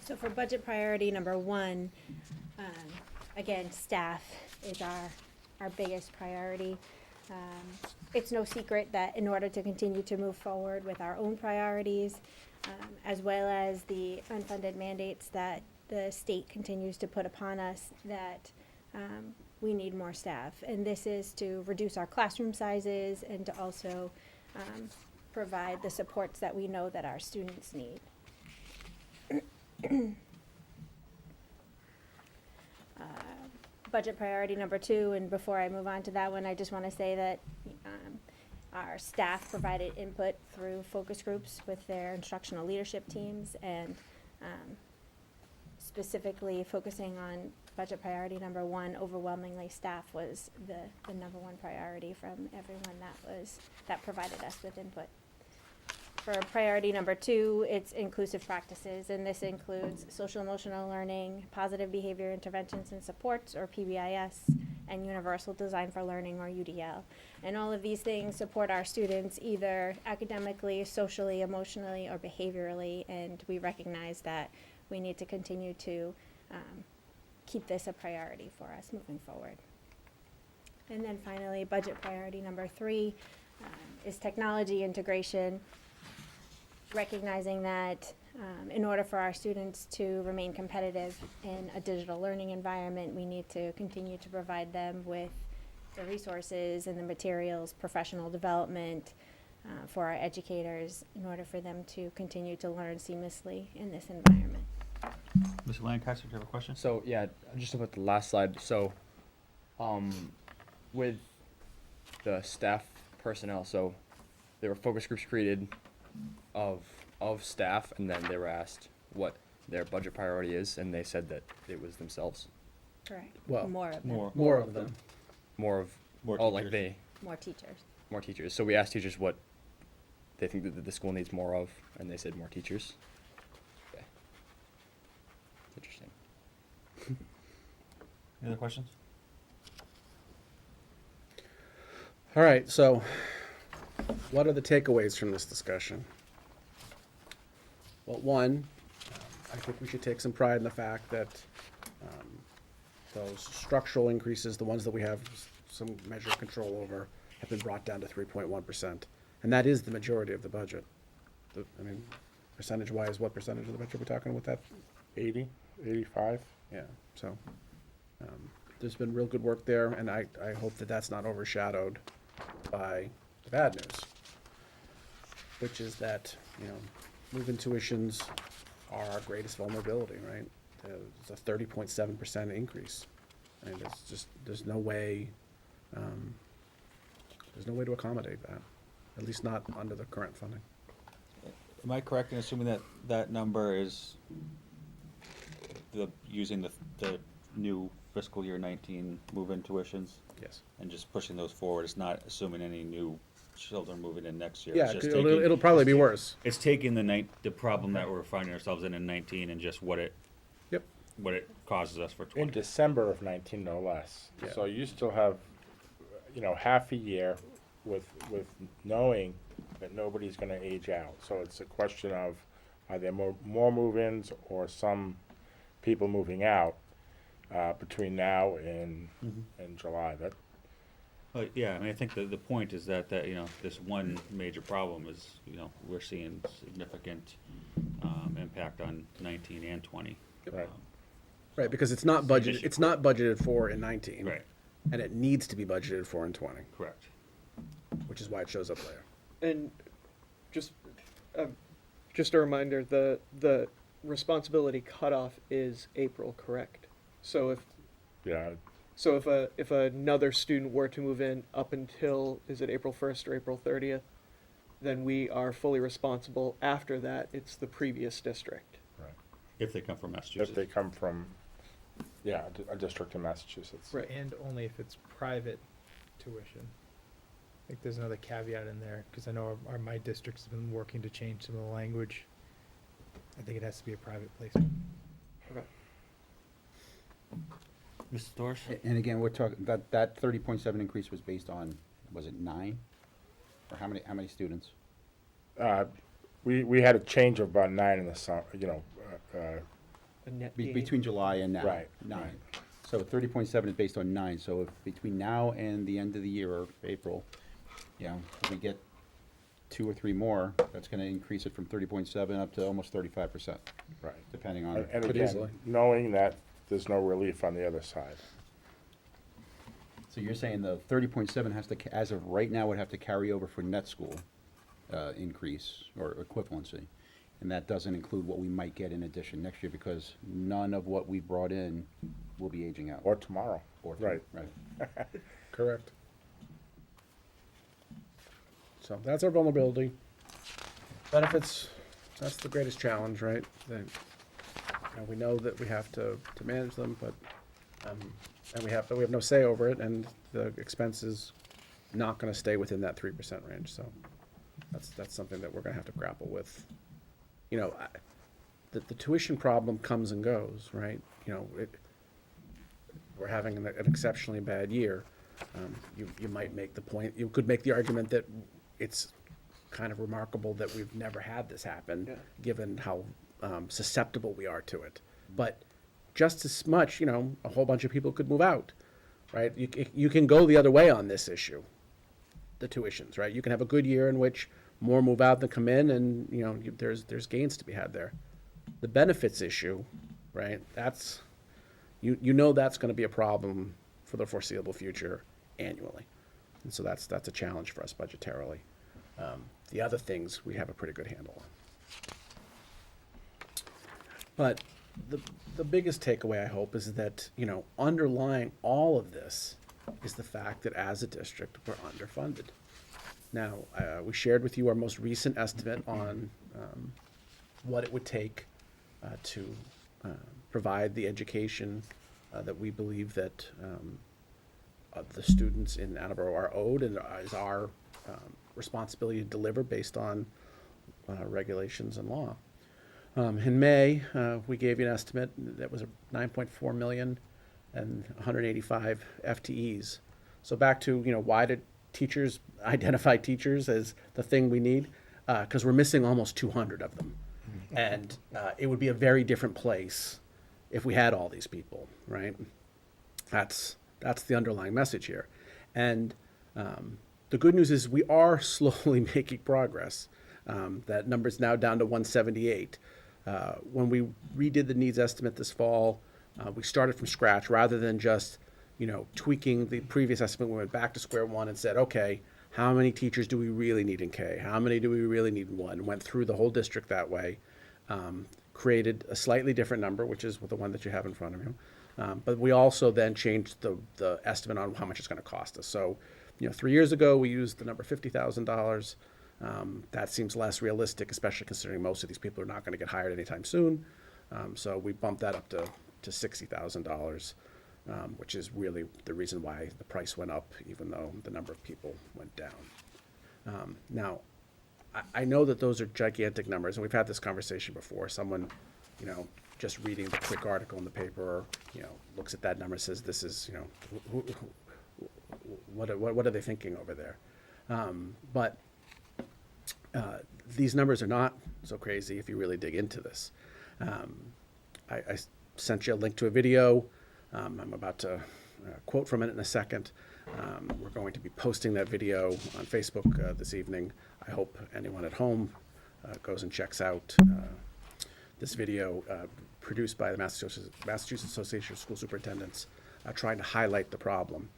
So for budget priority number 1, again, staff is our biggest priority. it's no secret that in order to continue to move forward with our own priorities, as well as the unfunded mandates that the state continues to put upon us, that we need more staff. And this is to reduce our classroom sizes and to also provide the supports that we know that our students need. Budget priority number 2, and before I move on to that one, I just want to say that our staff provided input through focus groups with their instructional leadership teams, and specifically focusing on budget priority number 1, overwhelmingly staff was the number 1 priority from everyone that provided us with input. For priority number 2, it's inclusive practices, and this includes social emotional learning, positive behavior interventions and supports, or PBIS, and universal design for learning, or UDL. And all of these things support our students either academically, socially, emotionally, or behaviorally, and we recognize that we need to continue to keep this a priority for us moving forward. And then finally, budget priority number 3 is technology integration, recognizing that in order for our students to remain competitive in a digital learning environment, we need to continue to provide them with the resources and the materials, professional development for our educators in order for them to continue to learn seamlessly in this environment. Mr. Lancaster, do you have a question? So yeah, just about the last slide. So, with the staff personnel, so there were focus groups created of staff, and then they were asked what their budget priority is, and they said that it was themselves. Correct. Well, More of them. More of them. More teachers. More teachers. more teachers. So we asked teachers what they think that the school needs more of, and they said more teachers. Okay. Interesting. Any other questions? All right, so what are the takeaways from this discussion? Well, one, I think we should take some pride in the fact that those structural increases, the ones that we have some measure of control over, have been brought down to 3.1%. And that is the majority of the budget. I mean, percentage-wise, what percentage of the budget are we talking with that? 80, 85? Yeah, so there's been real good work there, and I hope that that's not overshadowed by the bad news, which is that, move-in tuitions are our greatest vulnerability, right? It's a 30.7% increase. I mean, there's no way to accommodate that, at least not under the current funding. Am I correct in assuming that that number is using the new fiscal year 19 move-in tuitions? Yes. And just pushing those forward? It's not assuming any new children moving in next year? Yeah, It's just it'll probably be worse. It's taking the problem that we're finding ourselves in 19 and just what it causes us for 20. In December of 19, no less. Yeah. So you still have, half a year with knowing that nobody's going to age out. So it's a question of, are there more move-ins or some people moving out between now and July? Yeah, I mean, I think the point is that this one major problem is, we're seeing significant impact on 19 and 20. Right. Right, because it's not budgeted. issue. It's not budgeted for in 19. Right. And it needs to be budgeted for in 20, Correct. which is why it shows up later. And just a reminder, the responsibility cutoff is April, correct? So if another student were to move in up until, is it April 1st or April 30th, then we are fully responsible. After that, it's the previous district. Right. If they come from Massachusetts. If they come from, a district in Massachusetts. Right. And only if it's private tuition. I think there's another caveat in there, because I know my district's been working to change some of the language. I think it has to be a private placement. Okay. Mrs. Dorsch? And again, we're talking, that 30.7 increase was based on, was it 9? Or how many students? We had a change of about 9 in the summer, A net gain. Between July and now? Right, 9. right. So 30.7 is based on 9, so if between now and the end of the year, or April, You know, if we get 2 or 3 more, that's gonna increase it from 30.7 up to almost 35%, Right. depending on. And Could again, easily. knowing that there's no relief on the other side. So you're saying the 30.7 has to, as of right now, would have to carry over for net school increase or equivalency, and that doesn't include what we might get in addition next year, because none of what we brought in will be aging out. Or tomorrow. Or- Right. Right. Correct. So that's our vulnerability. Benefits, that's the greatest challenge, right? We know that we have to manage them, but, and we have no say over it, and the expense is not gonna stay within that 3% range, so that's something that we're gonna have to grapple with. You know, the tuition problem comes and goes, right? You know, we're having an exceptionally bad year. You might make the point, you could make the argument that it's kind of remarkable that we've never had this happen, Yeah. given how susceptible we are to it. But just as much, you know, a whole bunch of people could move out, right? You can go the other way on this issue, the tuitions, right? You can have a good year in which more move out than come in, and, you know, there's gains to be had there. The benefits issue, right, that's, you know that's gonna be a problem for the foreseeable future annually. And so that's a challenge for us budgetarily. The other things, we have a pretty good handle on. But the biggest takeaway, I hope, is that, you know, underlying all of this is the fact that as a district, we're underfunded. Now, we shared with you our most recent estimate on what it would take to provide the education that we believe that the students in Attleboro are owed, and is our responsibility to deliver based on regulations and law. In May, we gave you an estimate that was 9.4 million and 185 FTEs. So back to, you know, why did teachers identify teachers as the thing we need? Because we're missing almost 200 of them. And it would be a very different place if we had all these people, right? That's the underlying message here. And the good news is we are slowly making progress. That number's now down to 178. When we redid the needs estimate this fall, we started from scratch rather than just, you know, tweaking the previous estimate. We went back to square one and said, okay, how many teachers do we really need in K? How many do we really need in 1? Went through the whole district that way. Created a slightly different number, which is the one that you have in front of you. But we also then changed the estimate on how much it's going to cost us. So, you know, 3 years ago, we used the number $50,000. That seems less realistic, especially considering most of these people are not going to get hired anytime soon. So we bumped that up to $60,000, which is really the reason why the price went up, even though the number of people went down. Now, I know that those are gigantic numbers, and we've had this conversation before. Someone, you know, just reading the quick article in the paper, you know, looks at that number and says, this is, you know, what are they thinking over there? But these numbers are not so crazy if you really dig into this. I sent you a link to a video. I'm about to quote from it in a second. We're going to be posting that video on Facebook this evening. I hope anyone at home goes and checks out this video produced by the Massachusetts Association of School Superintendents, trying to highlight the problem.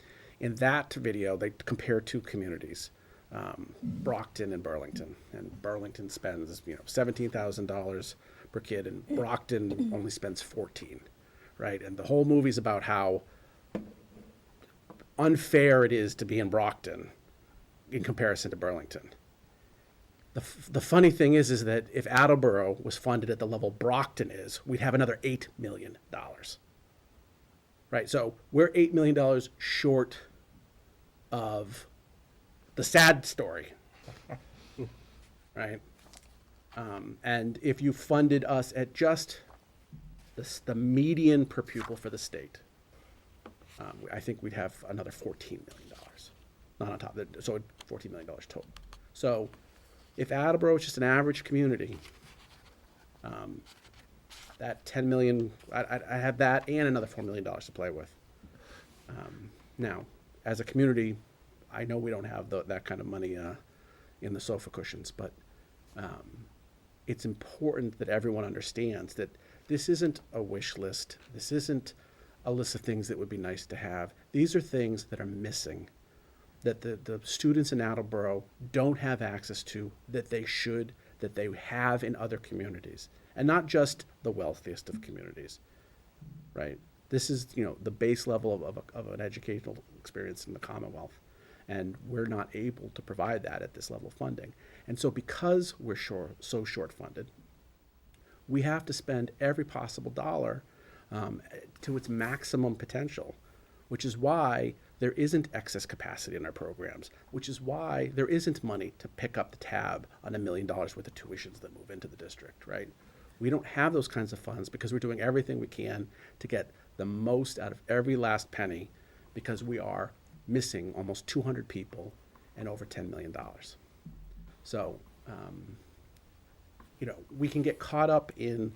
In that video, they compare two communities, Brockton and Burlington. And Burlington spends, you know, $17,000 per kid, and Brockton only spends 14, right? And the whole movie's about how unfair it is to be in Brockton in comparison to Burlington. The funny thing is that if Attleboro was funded at the level Brockton is, we'd have another $8 million. Right, so we're $8 million short of the sad story, right? And if you funded us at just the median per pupil for the state, I think we'd have another $14 million, not on top of it, so $14 million total. So if Attleboro is just an average community, that 10 million, I have that and another $4 million to play with. Now, as a community, I know we don't have that kind of money in the sofa cushions, but it's important that everyone understands that this isn't a wish list. This isn't a list of things that would be nice to have. These are things that are missing, that the students in Attleboro don't have access to, that they should, that they have in other communities, and not just the wealthiest of communities, right? This is, the base level of an educational experience in the Commonwealth, and we're not able to provide that at this level of funding. And so because we're so short-funded, we have to spend every possible dollar to its maximum potential, which is why there isn't excess capacity in our programs, which is why there isn't money to pick up the tab on $1 million worth of tuitions that move into the district, right? We don't have those kinds of funds because we're doing everything we can to get the most out of every last penny, because we are missing almost 200 people and over $10 million. So, we can get caught up in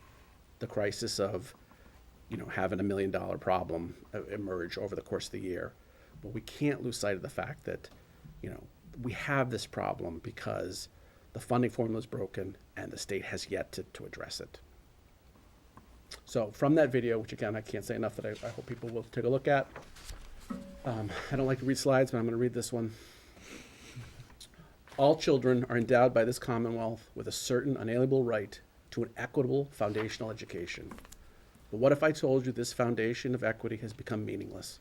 the crisis of, having $1 million problem emerge over the course of the year. But we can't lose sight of the fact that, we have this problem because the funding formula is broken and the state has yet to address it. So from that video, which again, I can't say enough that I hope people will take a look at. I don't like to read slides, but I'm going to read this one. All children are endowed by this Commonwealth with a certain unalienable right to an equitable foundational education. But what if I told you this foundation of equity has become meaningless?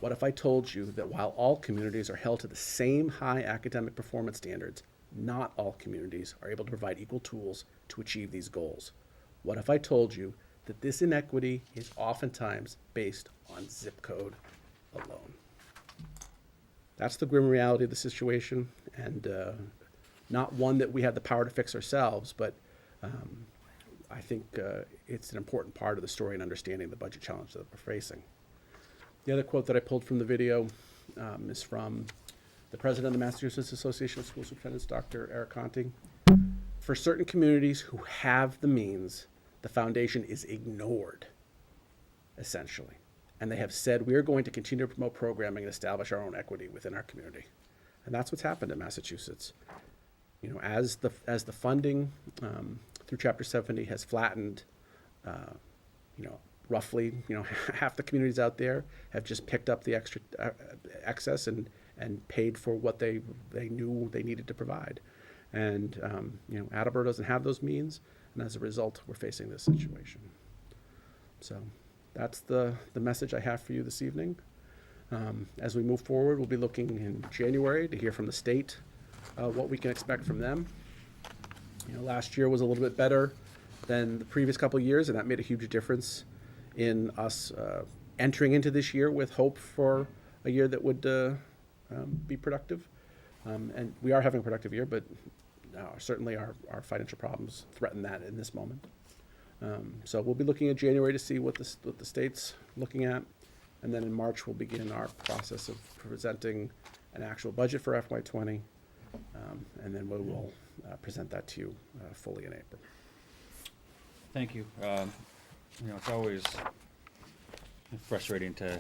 What if I told you that while all communities are held to the same high academic performance standards, not all communities are able to provide equal tools to achieve these goals? What if I told you that this inequity is oftentimes based on zip code alone? That's the grim reality of the situation, and not one that we have the power to fix ourselves, but I think it's an important part of the story in understanding the budget challenge that we're facing. The other quote that I pulled from the video is from the president of the Massachusetts Association of School Superintendents, Dr. Eric Conti. For certain communities who have the means, the foundation is ignored, essentially. And they have said, we are going to continue to promote programming and establish our own equity within our community. And that's what's happened in Massachusetts. As the funding through Chapter 70 has flattened, roughly, half the communities out there have just picked up the extra excess and paid for what they knew they needed to provide. And, Attleboro doesn't have those means, and as a result, we're facing this situation. So that's the message I have for you this evening. As we move forward, we'll be looking in January to hear from the state what we can expect from them. Last year was a little bit better than the previous couple of years, and that made a huge difference in us entering into this year with hope for a year that would be productive. And we are having a productive year, but certainly our financial problems threaten that in this moment. So we'll be looking at January to see what the state's looking at. And then in March, we'll begin our process of presenting an actual budget for FY20. And then we will present that to you fully in April. Thank you. It's always frustrating to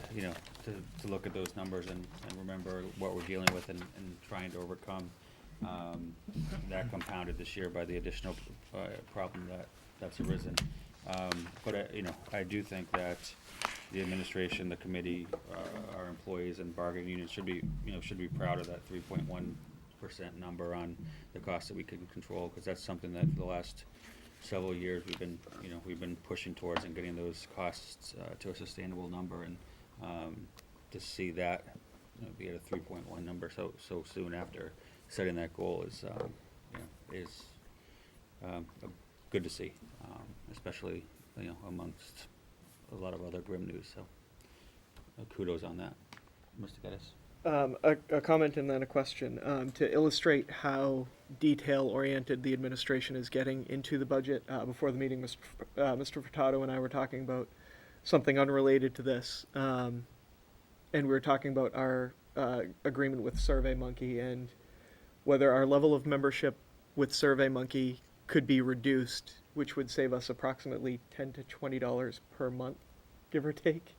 look at those numbers and remember what we're dealing with and trying to overcome that compounded this year by the additional problem that's arisen. But I do think that the administration, the committee, our employees and bargaining unions should be proud of that 3.1% number on the costs that we can control, because that's something that for the last several years we've been pushing towards and getting those costs to a sustainable number, and to see that be at a 3.1 number so soon after setting that goal is good to see, especially amongst a lot of other grim news. So kudos on that, Mr. Geddes. A comment and then a question. To illustrate how detail-oriented the administration is getting into the budget, before the meeting, Mr. Furtado and I were talking about something unrelated to this. And we were talking about our agreement with SurveyMonkey and whether our level of membership with SurveyMonkey could be reduced, which would save us approximately $10 to $20 per month, give or take.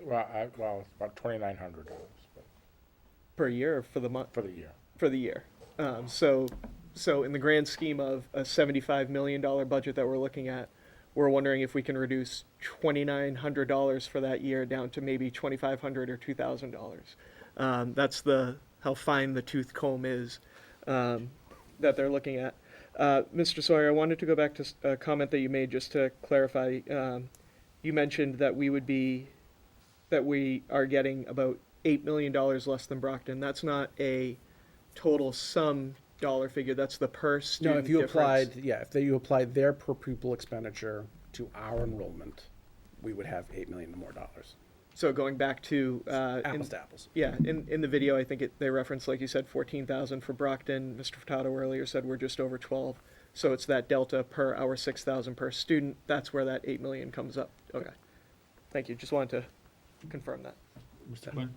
Well, it's about $2,900. per year or for the month? for the year. For the year. So in the grand scheme of a $75 million budget that we're looking at, we're wondering if we can reduce $2,900 for that year down to maybe $2,500 or $2,000. That's how fine the tooth comb is that they're looking at. Mr. Sawyer, I wanted to go back to a comment that you made just to clarify. You mentioned that we are getting about $8 million less than Brockton. That's not a total sum dollar figure. That's the per student No, if you difference. you applied their per pupil expenditure to our enrollment, we would have $8 million more dollars. So going back to Apples to apples. Yeah, in the video, I think they referenced, like you said, 14,000 for Brockton. Mr. Furtado earlier said we're just over 12. So it's that delta per hour, 6,000 per student. That's where that 8 million comes up. Okay, thank you. Just wanted to confirm that. Mr. Quinn?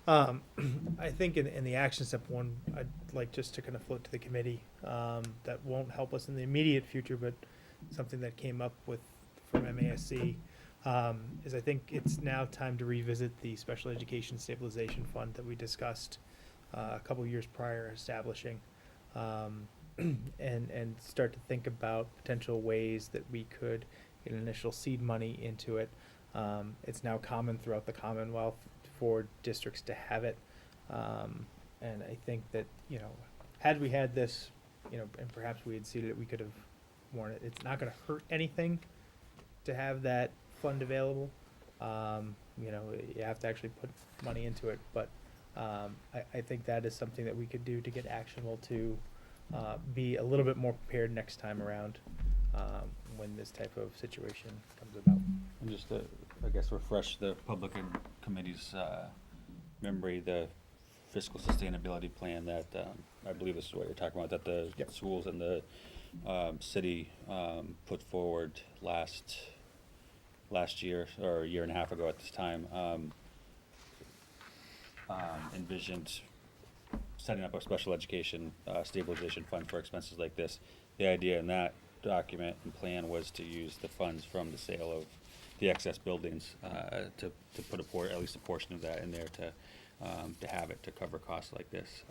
I think in the action step one, I'd like just to kind of float to the committee, that won't help us in the immediate future, but something that came up from MASC, is I think it's now time to revisit the Special Education Stabilization Fund that we discussed a couple years prior establishing, and start to think about potential ways that we could get initial seed money into it. It's now common throughout the Commonwealth for districts to have it, and I think that, had we had this, and perhaps we had seeded it, we could have worn it. It's not going to hurt anything to have that fund available. You have to actually put money into it, but I think that is something that we could do to get actionable to be a little bit more prepared next time around when this type of situation comes about. And just to, I guess, refresh the public and committee's memory, the fiscal sustainability plan that I believe this is what you're talking about, that the schools and the city put forward last year, or a year and a half ago at this time, envisioned setting up a special education stabilization fund for expenses like this. The idea in that document and plan was to use the funds from the sale of the excess buildings to put at least a portion of that in there to have it to cover costs like this.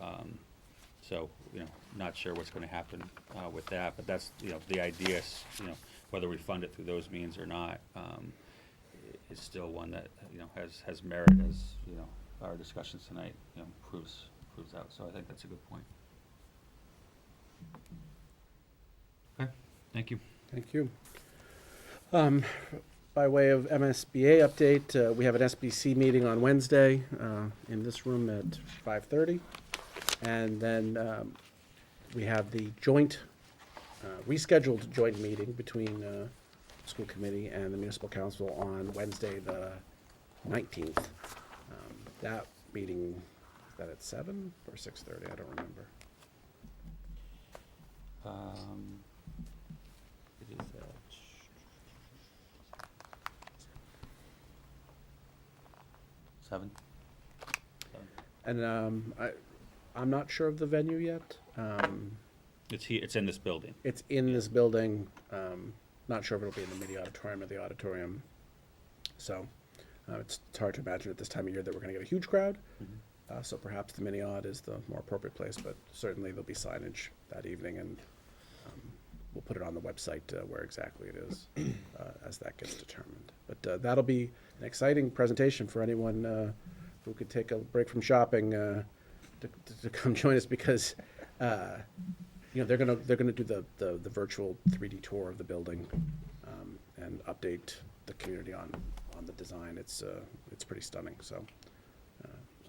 So, not sure what's going to happen with that, but that's, the idea is, whether we fund it through those means or not, is still one that, has merit, as, our discussions tonight, proves out. So I think that's a good point. Okay, thank you. Thank you. By way of MSBA update, we have an SBC meeting on Wednesday in this room at 5:30. And then we have the rescheduled joint meeting between the school committee and the municipal council on Wednesday, the 19th. That meeting, is that at 7 or 6:30? I don't remember. It is at 7. And I'm not sure of the venue yet. It's here. It's in this building. It's in this building. Not sure if it'll be in the mini auditorium or the auditorium. So it's hard to imagine at this time of year that we're going to get a huge crowd. So perhaps the mini aud is the more appropriate place, but certainly there'll be signage that evening, and we'll put it on the website where exactly it is as that gets determined. But that'll be an exciting presentation for anyone who could take a break from shopping to come join us, because they're gonna do the virtual 3D tour of the building and update the community on the design. It's pretty stunning. So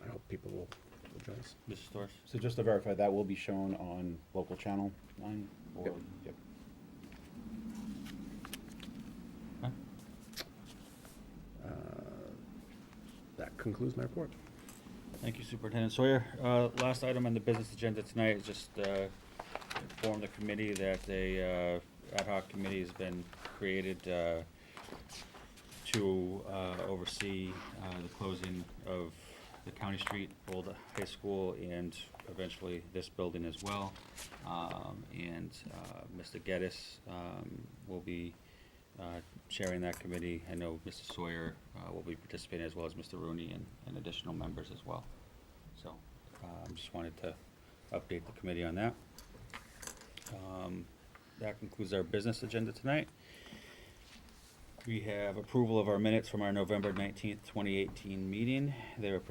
I hope people will join us. Mr. Storrs? So just to verify, that will be shown on local channel 9? Or, Yep. Yep. Okay. That concludes my report. Thank you, Superintendent Sawyer. Last item on the business agenda tonight is just inform the committee that a ad hoc committee has been created to oversee the closing of the County Street Old High School and eventually this building as well. And Mr. Geddes will be chairing that committee. I know Mr. Sawyer will be participating, as well as Mr. Rooney and additional members as well. So Just wanted to update the committee on that. That concludes our business agenda tonight. We have approval of our minutes from our November 19th, 2018 meeting. They were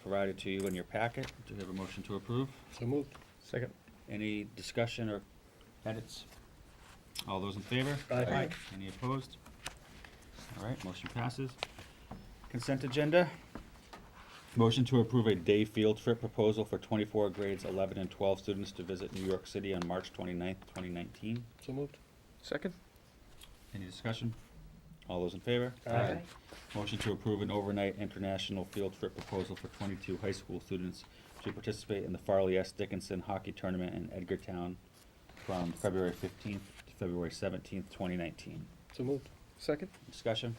provided to you in your packet. Do you have a motion to approve? So moved. Second. Any discussion or edits? All those in favor? Aye. Any opposed? All right, motion passes. Consent agenda. Motion to approve a day field trip proposal for 24 grades 11 and 12 students to visit New York City on March 29th, 2019. So moved. Second? Any discussion? All those in favor? Aye. Motion to approve an overnight international field trip proposal for 22 high school students to participate in the Farley S. Dickinson Hockey Tournament in Edgartown from February 15th to February 17th, 2019. So moved. Second? Discussion?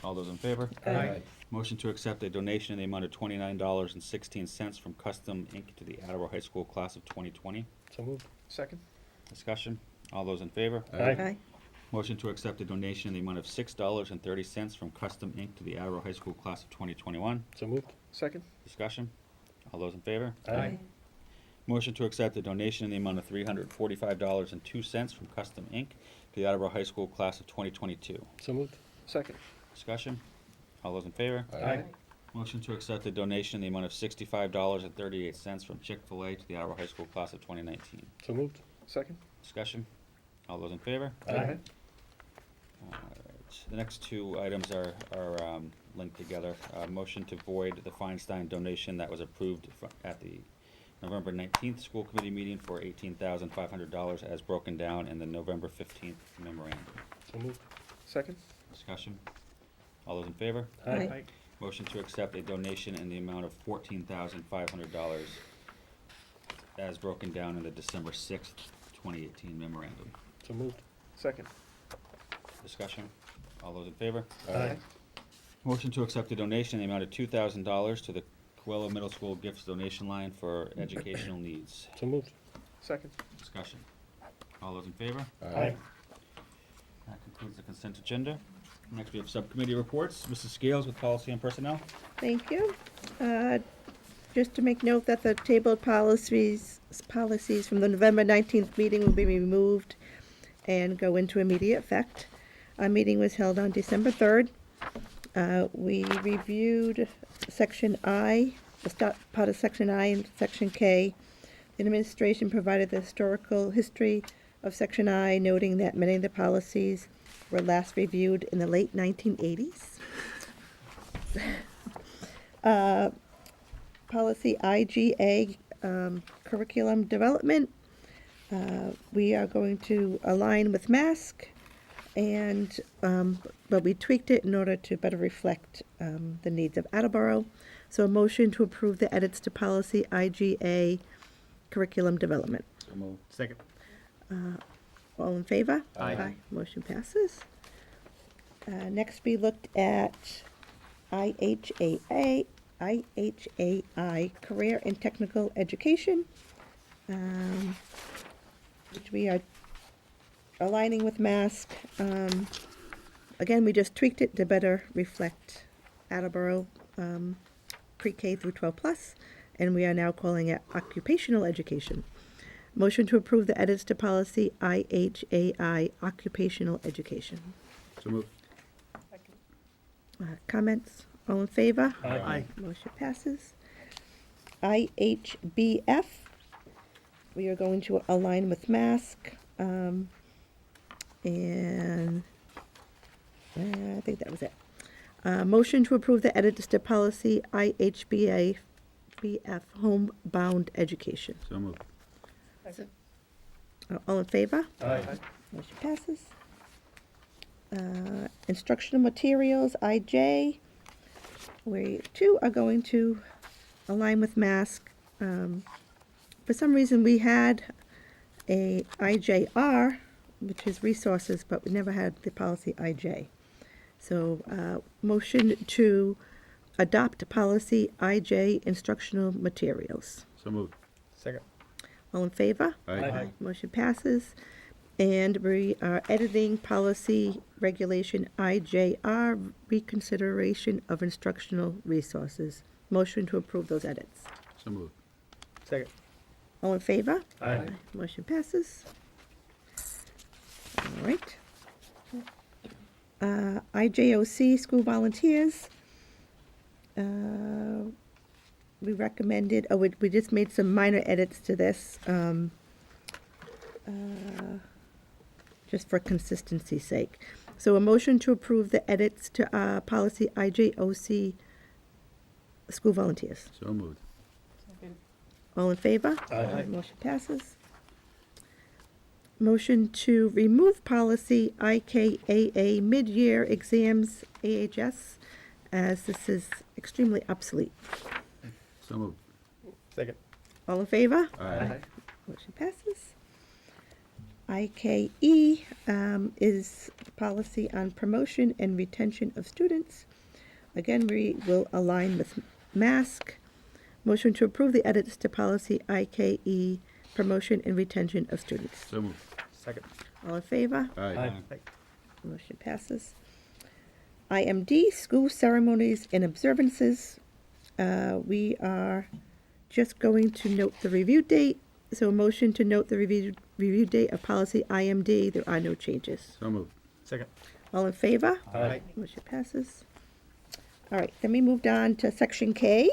All those in favor? Aye. Motion to accept a donation in the amount of $29.16 from Custom Inc. to the Attleboro High School class of 2020. So moved. Second? Discussion? All those in favor? Aye. Motion to accept a donation in the amount of $6.30 from Custom Inc. to the Attleboro High School class of 2021. So moved. Second? Discussion? All those in favor? Aye. Motion to accept a donation in the amount of $345.02 from Custom Inc. to the Attleboro High School class of 2022. So moved. Second? Discussion? All those in favor? Aye. Motion to accept a donation in the amount of $65.38 from Chick-fil-A to the Attleboro High School class of 2019. So moved. Second? Discussion? All those in favor? Aye. The next two items are linked together. Motion to void the Feinstein donation that was approved at the November 19th school committee meeting for $18,500 as broken down in the November 15th memorandum. So moved. Second? Discussion? All those in favor? Aye. Motion to accept a donation in the amount of $14,500 as broken down in the December 6th, 2018 memorandum. So moved. Second? Discussion? All those in favor? Aye. Motion to accept a donation in the amount of $2,000 to the Coelho Middle School Gifts Donation Line for educational needs. So moved. Second? Discussion? All those in favor? Aye. That concludes the consent agenda. Next, we have subcommittee reports. Mrs. Scales with Policy and Personnel. Thank you. Just to make note that the tabled policies from the November 19th meeting will be removed and go into immediate effect. Our meeting was held on December 3rd. We reviewed Section I, part of Section I and Section K. The administration provided the historical history of Section I, noting that many of the policies were last reviewed in the late 1980s. Policy IGA, curriculum development. We are going to align with MASC, and but we tweaked it in order to better reflect the needs of Attleboro. So a motion to approve the edits to policy IGA, curriculum development. So moved. Second. All in favor? Aye. Motion passes. Next, we looked at IHAI, Career and Technical Education, which we are aligning with MASC. Again, we just tweaked it to better reflect Attleboro pre-K through 12 plus, and we are now calling it occupational education. Motion to approve the edits to policy IHAI, occupational education. So moved. Comments? All in favor? Aye. Motion passes. IHBF, we are going to align with MASC, and I think that was it. Motion to approve the edits to policy IHBF, homebound education. So moved. All in favor? Aye. Motion passes. Instructional materials, IJ. We too are going to align with MASC. For some reason, we had a IJR, which is resources, but we never had the policy IJ. So, motion to adopt policy IJ, instructional materials. So moved. Second. All in favor? Aye. Motion passes. And we are editing policy regulation IJR, reconsideration of instructional resources. Motion to approve those edits. So moved. Second. All in favor? Aye. Motion passes. All right. IJOC, school volunteers. We recommended, we just made some minor edits to this, just for consistency's sake. So a motion to approve the edits to policy IJOC, school volunteers. So moved. All in favor? Aye. Motion passes. Motion to remove policy IKAA mid-year exams AHS, as this is extremely obsolete. So moved. Second. All in favor? Aye. Motion passes. IKE is policy on promotion and retention of students. Again, we will align with mask. Motion to approve the edits to policy IKE, promotion and retention of students. So moved. Second. All in favor? Aye. Motion passes. IMD, school ceremonies and observances. We are just going to note the review date. So a motion to note the review date of policy IMD. There are no changes. So moved. Second. All in favor? Aye. Motion passes. All right, then we moved on to section K.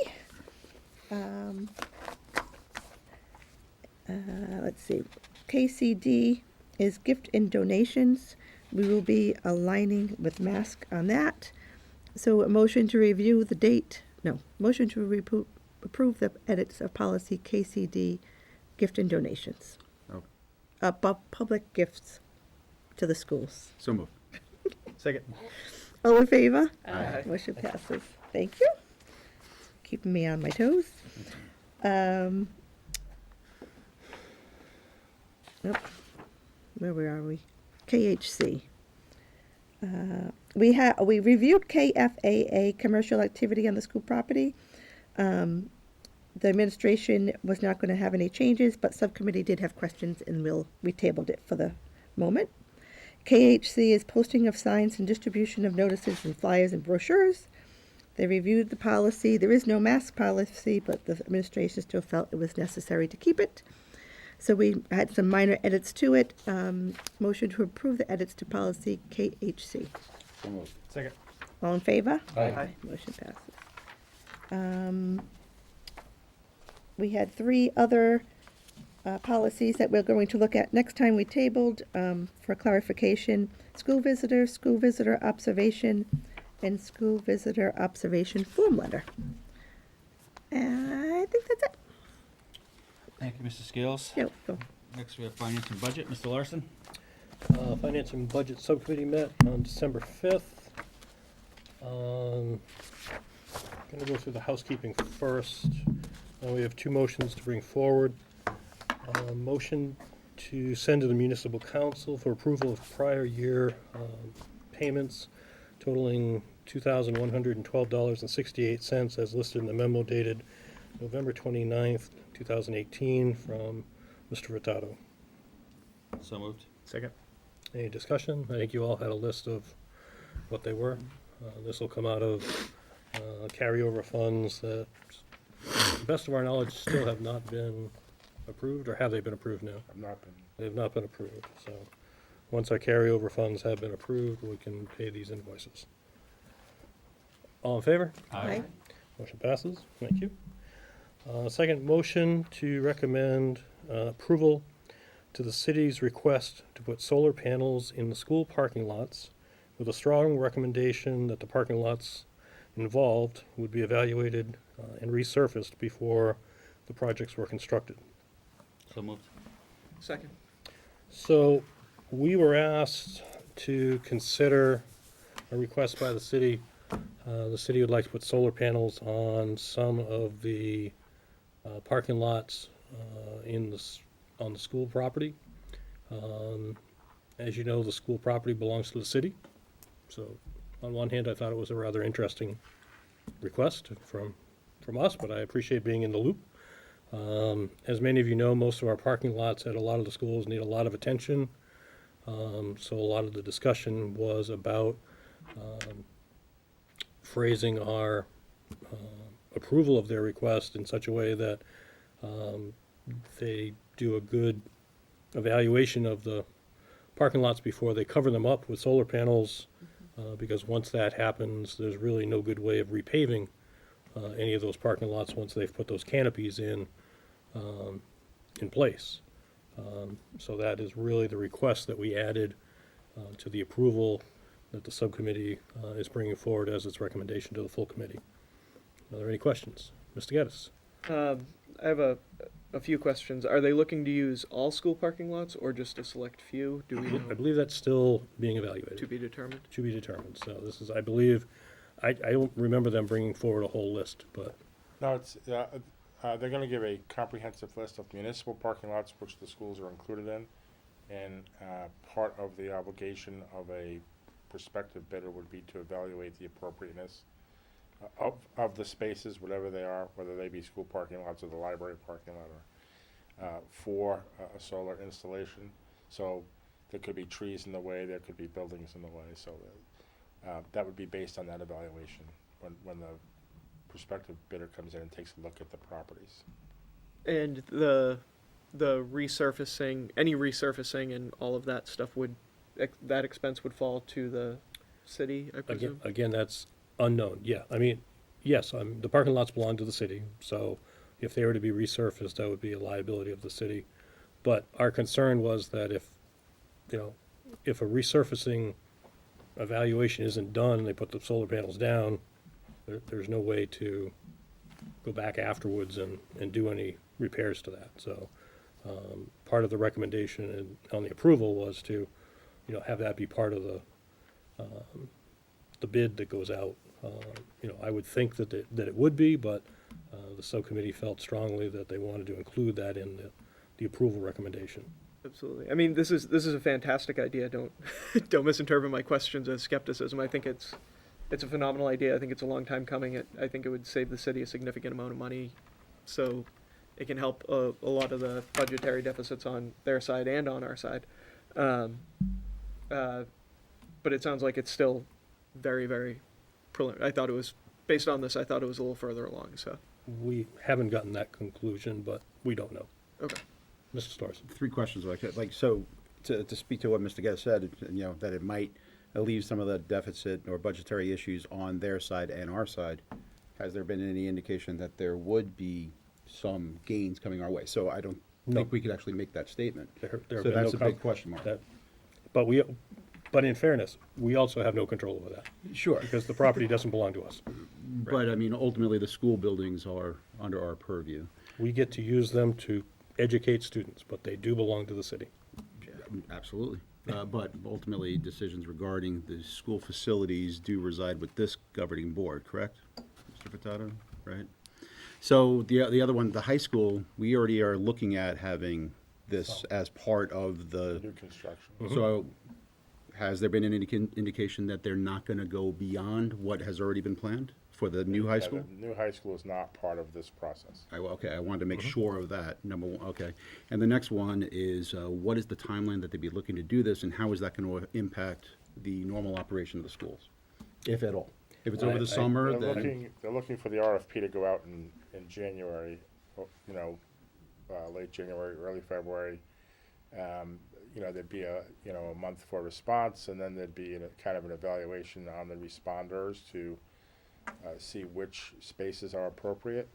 Let's see, KCD is gift and donations. We will be aligning with mask on that. So a motion to review the date, no, motion to approve the edits of policy KCD, gift and donations. Oh, Public gifts to the schools. so moved. Second. All in favor? Aye. Motion passes. Thank you. Keeping me on my toes. Nope. Where are we? KHC. We reviewed KFAA, commercial activity on the school property. The administration was not going to have any changes, but subcommittee did have questions, and we tabled it for the moment. KHC is posting of signs and distribution of notices and flyers and brochures. They reviewed the policy. There is no mask policy, but the administration still felt it was necessary to keep it. So we had some minor edits to it. Motion to approve the edits to policy KHC. So moved. Second. All in favor? Aye. Motion passes. We had 3 other policies that we're going to look at next time. We tabled for clarification: school visitor observation, and school visitor observation form letter. And I think that's it. Thank you, Mr. Scales. Yep, go. Next, we have finance and budget. Mr. Larson? Finance and Budget Subcommittee met on December 5th. Going to go through the housekeeping first. We have 2 motions to bring forward. Motion to send to the Municipal Council for approval of prior year payments totaling $2,112.68 as listed in the memo dated November 29th, 2018 from Mr. Furtado. So moved. Second. Any discussion? I think you all had a list of what they were. This will come out of carryover funds that, to the best of our knowledge, still have not been approved, or have they been approved now? I've not been. They have not been approved, so once our carryover funds have been approved, we can pay these invoices. All in favor? Aye. Motion passes. Thank you. Second, motion to recommend approval to the city's request to put solar panels in the school parking lots, with a strong recommendation that the parking lots involved would be evaluated and resurfaced before the projects were constructed. So moved. Second. So we were asked to consider a request by the city. The city would like to put solar panels on some of the parking lots on the school property. As you know, the school property belongs to the city. So on one hand, I thought it was a rather interesting request from us, but I appreciate being in the loop. As many of you know, most of our parking lots at a lot of the schools need a lot of attention. So a lot of the discussion was about phrasing our approval of their request in such a way that They do a good evaluation of the parking lots before they cover them up with solar panels, because once that happens, there's really no good way of repaving any of those parking lots once they've put those canopies in place. So that is really the request that we added to the approval that the subcommittee is bringing forward as its recommendation to the full committee. Are there any questions? Mr. Geddes? I have a few questions. Are they looking to use all school parking lots or just a select few? Do we I know? believe that's still being evaluated. To be determined? To be determined. So this is, I believe, I don't remember them bringing forward a whole list, but No, it's, they're gonna give a comprehensive list of municipal parking lots which the schools are included in. And, part of the obligation of a prospective bidder would be to evaluate the appropriateness of the spaces, whatever they are, whether they be school parking lots or the library parking lot, or, for a solar installation. So there could be trees in the way, there could be buildings in the way, so that would be based on that evaluation when the prospective bidder comes in and takes a look at the properties. And the resurfacing, any resurfacing and all of that stuff would, that expense would fall to the city, I presume? again, that's unknown. Yeah, I mean, yes, the parking lots belong to the city, so if they were to be resurfaced, that would be a liability of the city. But our concern was that if a resurfacing evaluation isn't done, and they put the solar panels down, there's no way to go back afterwards and do any repairs to that. So part of the recommendation on the approval was to, have that be part of the bid that goes out. I would think that it would be, but the subcommittee felt strongly that they wanted to include that in the approval recommendation. Absolutely. I mean, this is a fantastic idea. Don't don't misinterpret my questions as skepticism. I think it's a phenomenal idea. I think it's a long time coming. I think it would save the city a significant amount of money, so it can help a lot of the budgetary deficits on their side and on our side. But it sounds like it's still very, very preliminary. I thought it was, based on this, I thought it was a little further along, so. We haven't gotten that conclusion, but we don't know. Okay. Mr. Storrs? 3 questions, so to speak to what Mr. Guest said, that it might alleviate some of the deficit or budgetary issues on their side and our side. Has there been any indication that there would be some gains coming our way? So I don't think we could actually make that statement. There have So been that's no a big question mark. But in fairness, we also have no control over that, Sure. because the property doesn't belong to us. But I mean, ultimately, the school buildings are under our purview. We get to use them to educate students, but they do belong to the city. Absolutely. But ultimately, decisions regarding the school facilities do reside with this governing board, correct? Mr. Furtado, right? So the other one, the high school, we already are looking at having this as part of the, New construction. so has there been any indication that they're not going to go beyond what has already been planned for the new high Yeah, school? the new high school is not part of this process. Okay, I wanted to make sure of that, number one, okay. And the next one is, what is the timeline that they'd be looking to do this, and how is that going to impact the normal operation of the schools, if at all? If it's over the summer, then, They're looking for the RFP to go out in January, late January, early February. There'd be a month for response, and then there'd be kind of an evaluation on the responders to see which spaces are appropriate.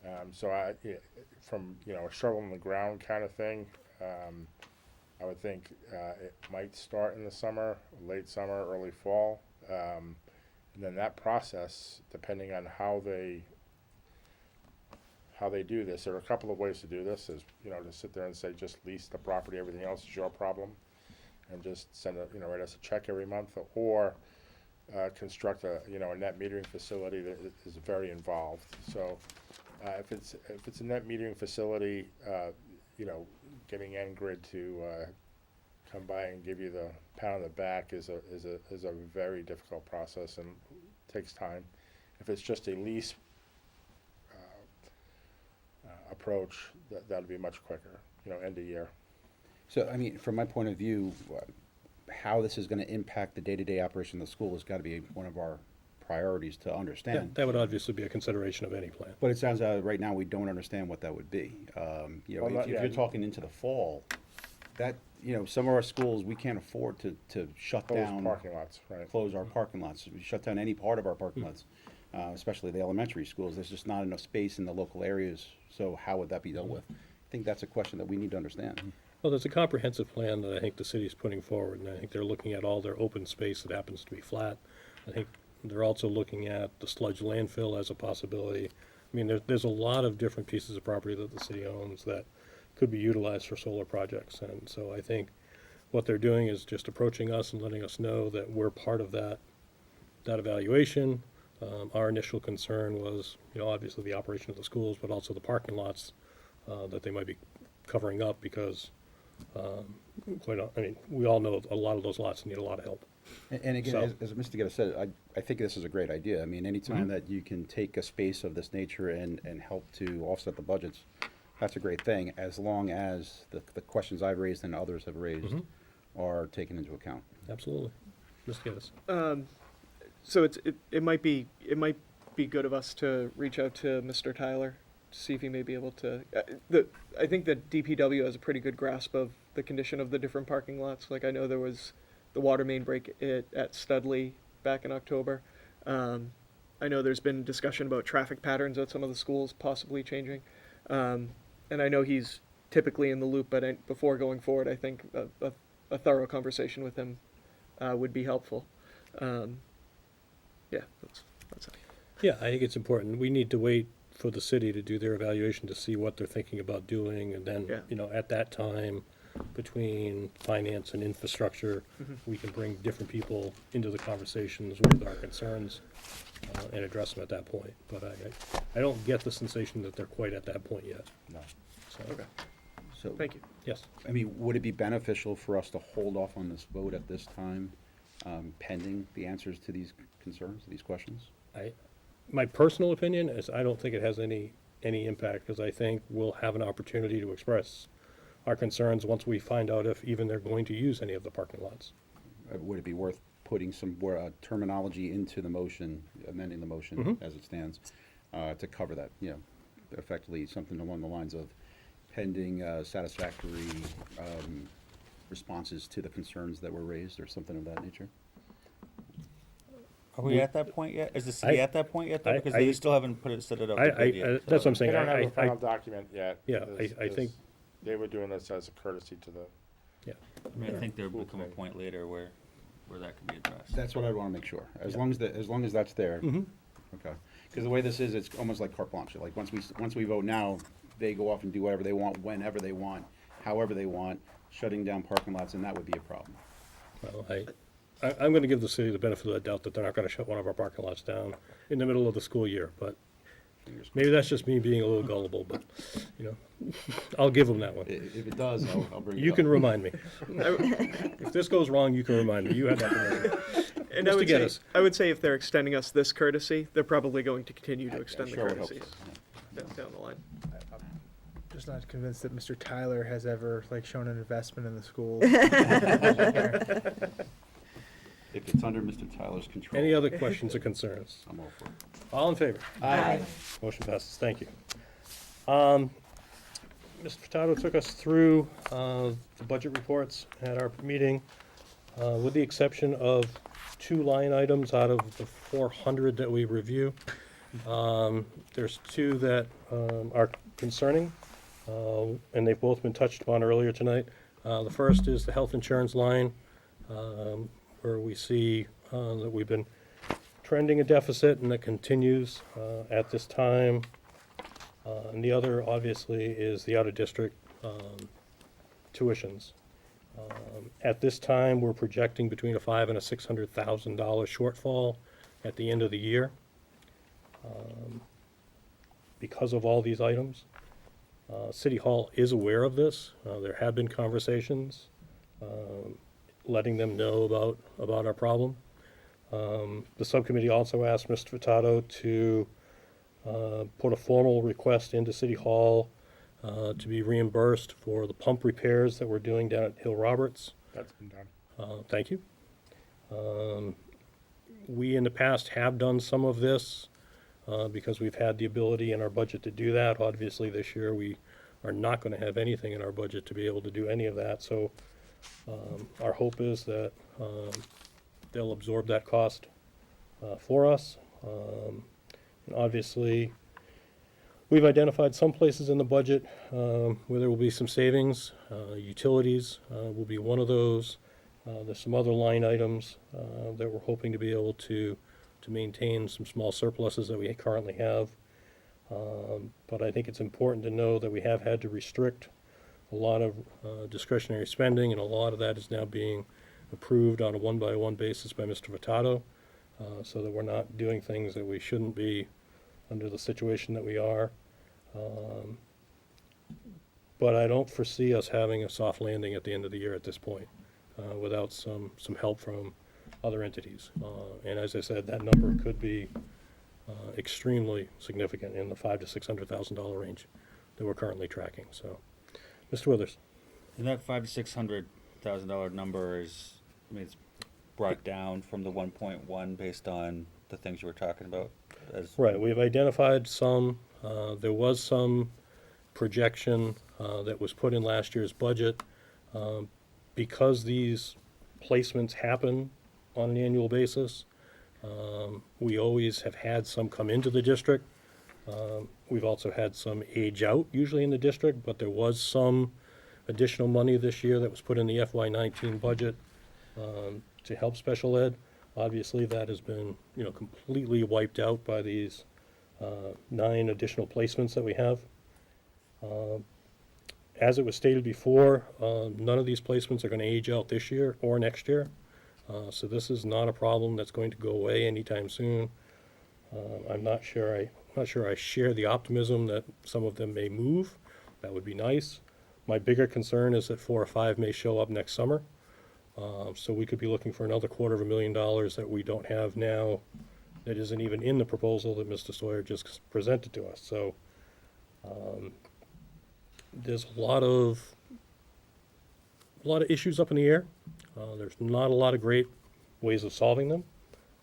From a shovel in the ground kind of thing, I would think it might start in the summer, late summer, early fall. And then that process, depending on how they do this, there are a couple of ways to do this, is, to sit there and say, just lease the property, everything else is your problem, and just write us a check every month, or construct a net metering facility that is very involved. So if it's a net metering facility, getting N-Grid to come by and give you the pound on the back is a very difficult process and takes time. If it's just a lease approach, that'll be much quicker, end of year. so, I mean, from my point of view, how this is going to impact the day-to-day operation of the school has got to be one of our priorities to understand. That would obviously be a consideration of any plan. But it sounds right now we don't understand what that would be. You know, Well, if yeah. you're talking into the fall, that, you know, some of our schools, we can't afford to shut Closed down. parking lots, right. Close our parking lots. We shut down any part of our parking lots, especially the elementary schools. There's just not enough space in the local areas, so how would that be dealt with? I think that's a question that we need to understand. Well, there's a comprehensive plan that I think the city's putting forward, and I think they're looking at all their open space that happens to be flat. I think they're also looking at the sludge landfill as a possibility. I mean, there's a lot of different pieces of property that the city owns that could be utilized for solar projects. And so I think what they're doing is just approaching us and letting us know that we're part of that evaluation. Our initial concern was, you know, obviously the operation of the schools, but also the parking lots that they might be covering up because, I mean, we all know a lot of those lots need a lot of help. And again, So- as Mr. Gitta said, I think this is a great idea. I mean, anytime that you can take a space of this nature and help to offset the budgets, that's a great thing, as long as the questions I've raised and others have raised are taken into account. Absolutely. Mr. Geddes. So it might be good of us to reach out to Mr. Tyler to see if he may be able to. I think that DPW has a pretty good grasp of the condition of the different parking lots. Like I know there was the water main break at Studley back in October. I know there's been discussion about traffic patterns at some of the schools possibly changing. And I know he's typically in the loop, but before going forward, I think a thorough conversation with him would be helpful. Yeah, that's it. Yeah, I think it's important. We need to wait for the city to do their evaluation to see what they're thinking about doing, and then, Yeah. you know, at that time, between finance and infrastructure, we can bring different people into the conversations with our concerns and address them at that point. But I don't get the sensation that they're quite at that point yet. No. So, Okay, So, thank you. yes. I mean, would it be beneficial for us to hold off on this vote at this time, pending the answers to these concerns, these questions? My personal opinion is I don't think it has any impact, because I think we'll have an opportunity to express our concerns once we find out if even they're going to use any of the parking lots. Would it be worth putting some more terminology into the motion, amending the motion as it stands, to cover that, you know, effectively something along the lines of pending satisfactory responses to the concerns that were raised, or something of that nature? Are we at that point yet? Is the city at that point yet, though? Because I- they still haven't set it up to bid yet. That's what I'm They saying. don't have a I final document yet. Yeah, This- I think- They were doing this as a courtesy to the, yeah. I mean, I think there'll Cool become a thing. point later where that can be addressed. That's what I'd wanna make sure, as long as that's there. Okay, because the way this is, it's almost like carte blanche, like, once we vote now, they go off and do whatever they want, whenever they want, however they want, shutting down parking lots, and that would be a problem. Well, I'm gonna give the city the benefit of the doubt that they're not gonna shut one of our parking lots down in the middle of the school year, but maybe that's just me being a little gullible, but, you know, I'll give them that one. If it does, I'll bring it up. You can remind me. If this goes wrong, you can remind me. You have that permission. And Just to get us. I would say if they're extending us this courtesy, they're probably going to continue to I extend the sure would hope courtesies so, down the line. Just not convinced that Mr. Tyler has ever like shown an investment in the school. If it's under Mr. Tyler's control. Any other questions or concerns? I'm all for it. All in favor? Aye. Motion passes. Thank you. Mr. Furtado took us through the budget reports at our meeting, with the exception of 2 line items out of the 400 that we review. There's 2 that are concerning, and they've both been touched upon earlier tonight. The first is the health insurance line, where we see that we've been trending a deficit, and that continues at this time. And the other, obviously, is the out-of-district tuitions. At this time, we're projecting between a $500,000 and a $600,000 shortfall at the end of the year because of all these items. City Hall is aware of this. There have been conversations letting them know about our problem. The subcommittee also asked Mr. Furtado to put a formal request into City Hall to be reimbursed for the pump repairs that we're doing down at Hill Roberts. that's been done. Thank you. We in the past have done some of this because we've had the ability in our budget to do that. Obviously, this year we are not going to have anything in our budget to be able to do any of that. So our hope is that they'll absorb that cost for us. And obviously, we've identified some places in the budget where there will be some savings. Utilities will be one of those. There's some other line items that we're hoping to be able to maintain some small surpluses that we currently have. But I think it's important to know that we have had to restrict a lot of discretionary spending, and a lot of that is now being approved on a one-by-one basis by Mr. Vitato, so that we're not doing things that we shouldn't be under the situation that we are. But I don't foresee us having a soft landing at the end of the year at this point, without some help from other entities. And as I said, that number could be extremely significant in the $500,000 to $600,000 range that we're currently tracking. So, Mr. Withers. And that $500,000 to $600,000 number is, I mean, it's brought down from the 1.1 based on the things you were talking about. Right, we've identified some. There was some projection that was put in last year's budget. Because these placements happen on an annual basis, we always have had some come into the district. We've also had some age out, usually in the district, but there was some additional money this year that was put in the FY19 budget to help special ed. Obviously, that has been, completely wiped out by these 9 additional placements that we have. As it was stated before, none of these placements are going to age out this year or next year. So this is not a problem that's going to go away anytime soon. I'm not sure I share the optimism that some of them may move. That would be nice. My bigger concern is that 4 or 5 may show up next summer. So we could be looking for another $250,000 that we don't have now, that isn't even in the proposal that Mr. Sawyer just presented to us. So there's a lot of issues up in the air. There's not a lot of great ways of solving them.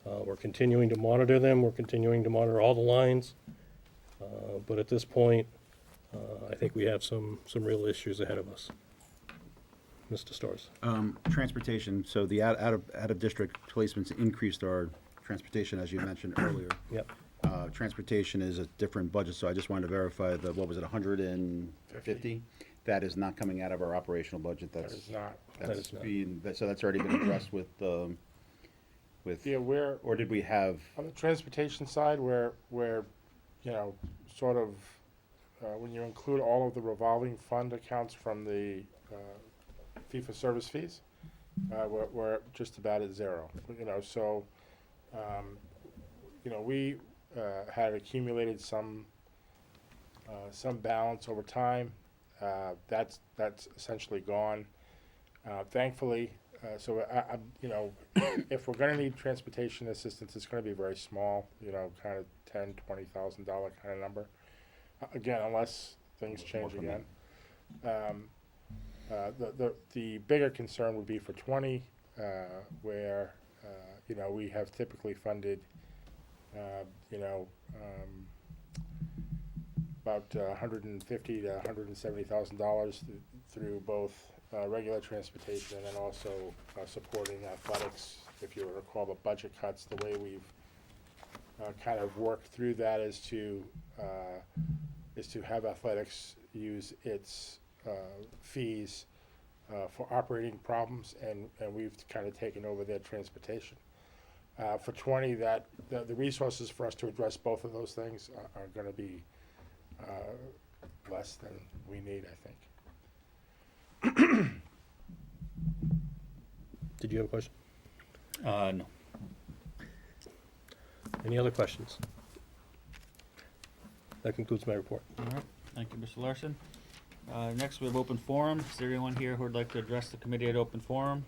We're continuing to monitor them. We're continuing to monitor all the lines. But at this point, I think we have some real issues ahead of us. Mr. Storrs. Transportation, so the out of district placements increased our transportation, as you mentioned earlier. Yep. Transportation is a different budget, so I just wanted to verify the, what was it, 150? That is not coming out of our operational budget. That is not. That's is not. so that's already been addressed with, Yeah, we're, or did we have? on the transportation side, we're, sort of, when you include all of the revolving fund accounts from the fee-for-service fees, we're just about at zero. So, we had accumulated some balance over time. That's essentially gone. Thankfully, so if we're going to need transportation assistance, it's going to be very small. Kind of $10,000 to $20,000 kind of number. Again, unless things change again. The bigger concern would be for 20, where we have typically funded about $150,000 to $170,000 through both regular transportation and then also supporting athletics. If you recall the budget cuts, the way we've kind of worked through that is to have athletics use its fees for operating problems, and we've kind of taken over their transportation. For 20, the resources for us to address both of those things are going to be less than we need, I think. Did you have a question? No. Any other questions? That concludes my report. All right, thank you, Mr. Larson. Next, we have open forum. Is there anyone here who would like to address the committee at open forum?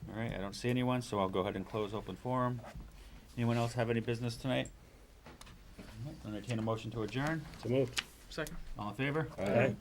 All right, I don't see anyone, so I'll go ahead and close open forum. Anyone else have any business tonight? All right, entertain a motion to adjourn. So moved. Second. All in favor? Aye.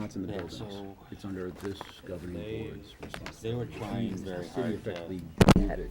it's in the Yeah, buildings. so It's under this governing they- board's responsibility. they were trying The very city hard to- effectively moved it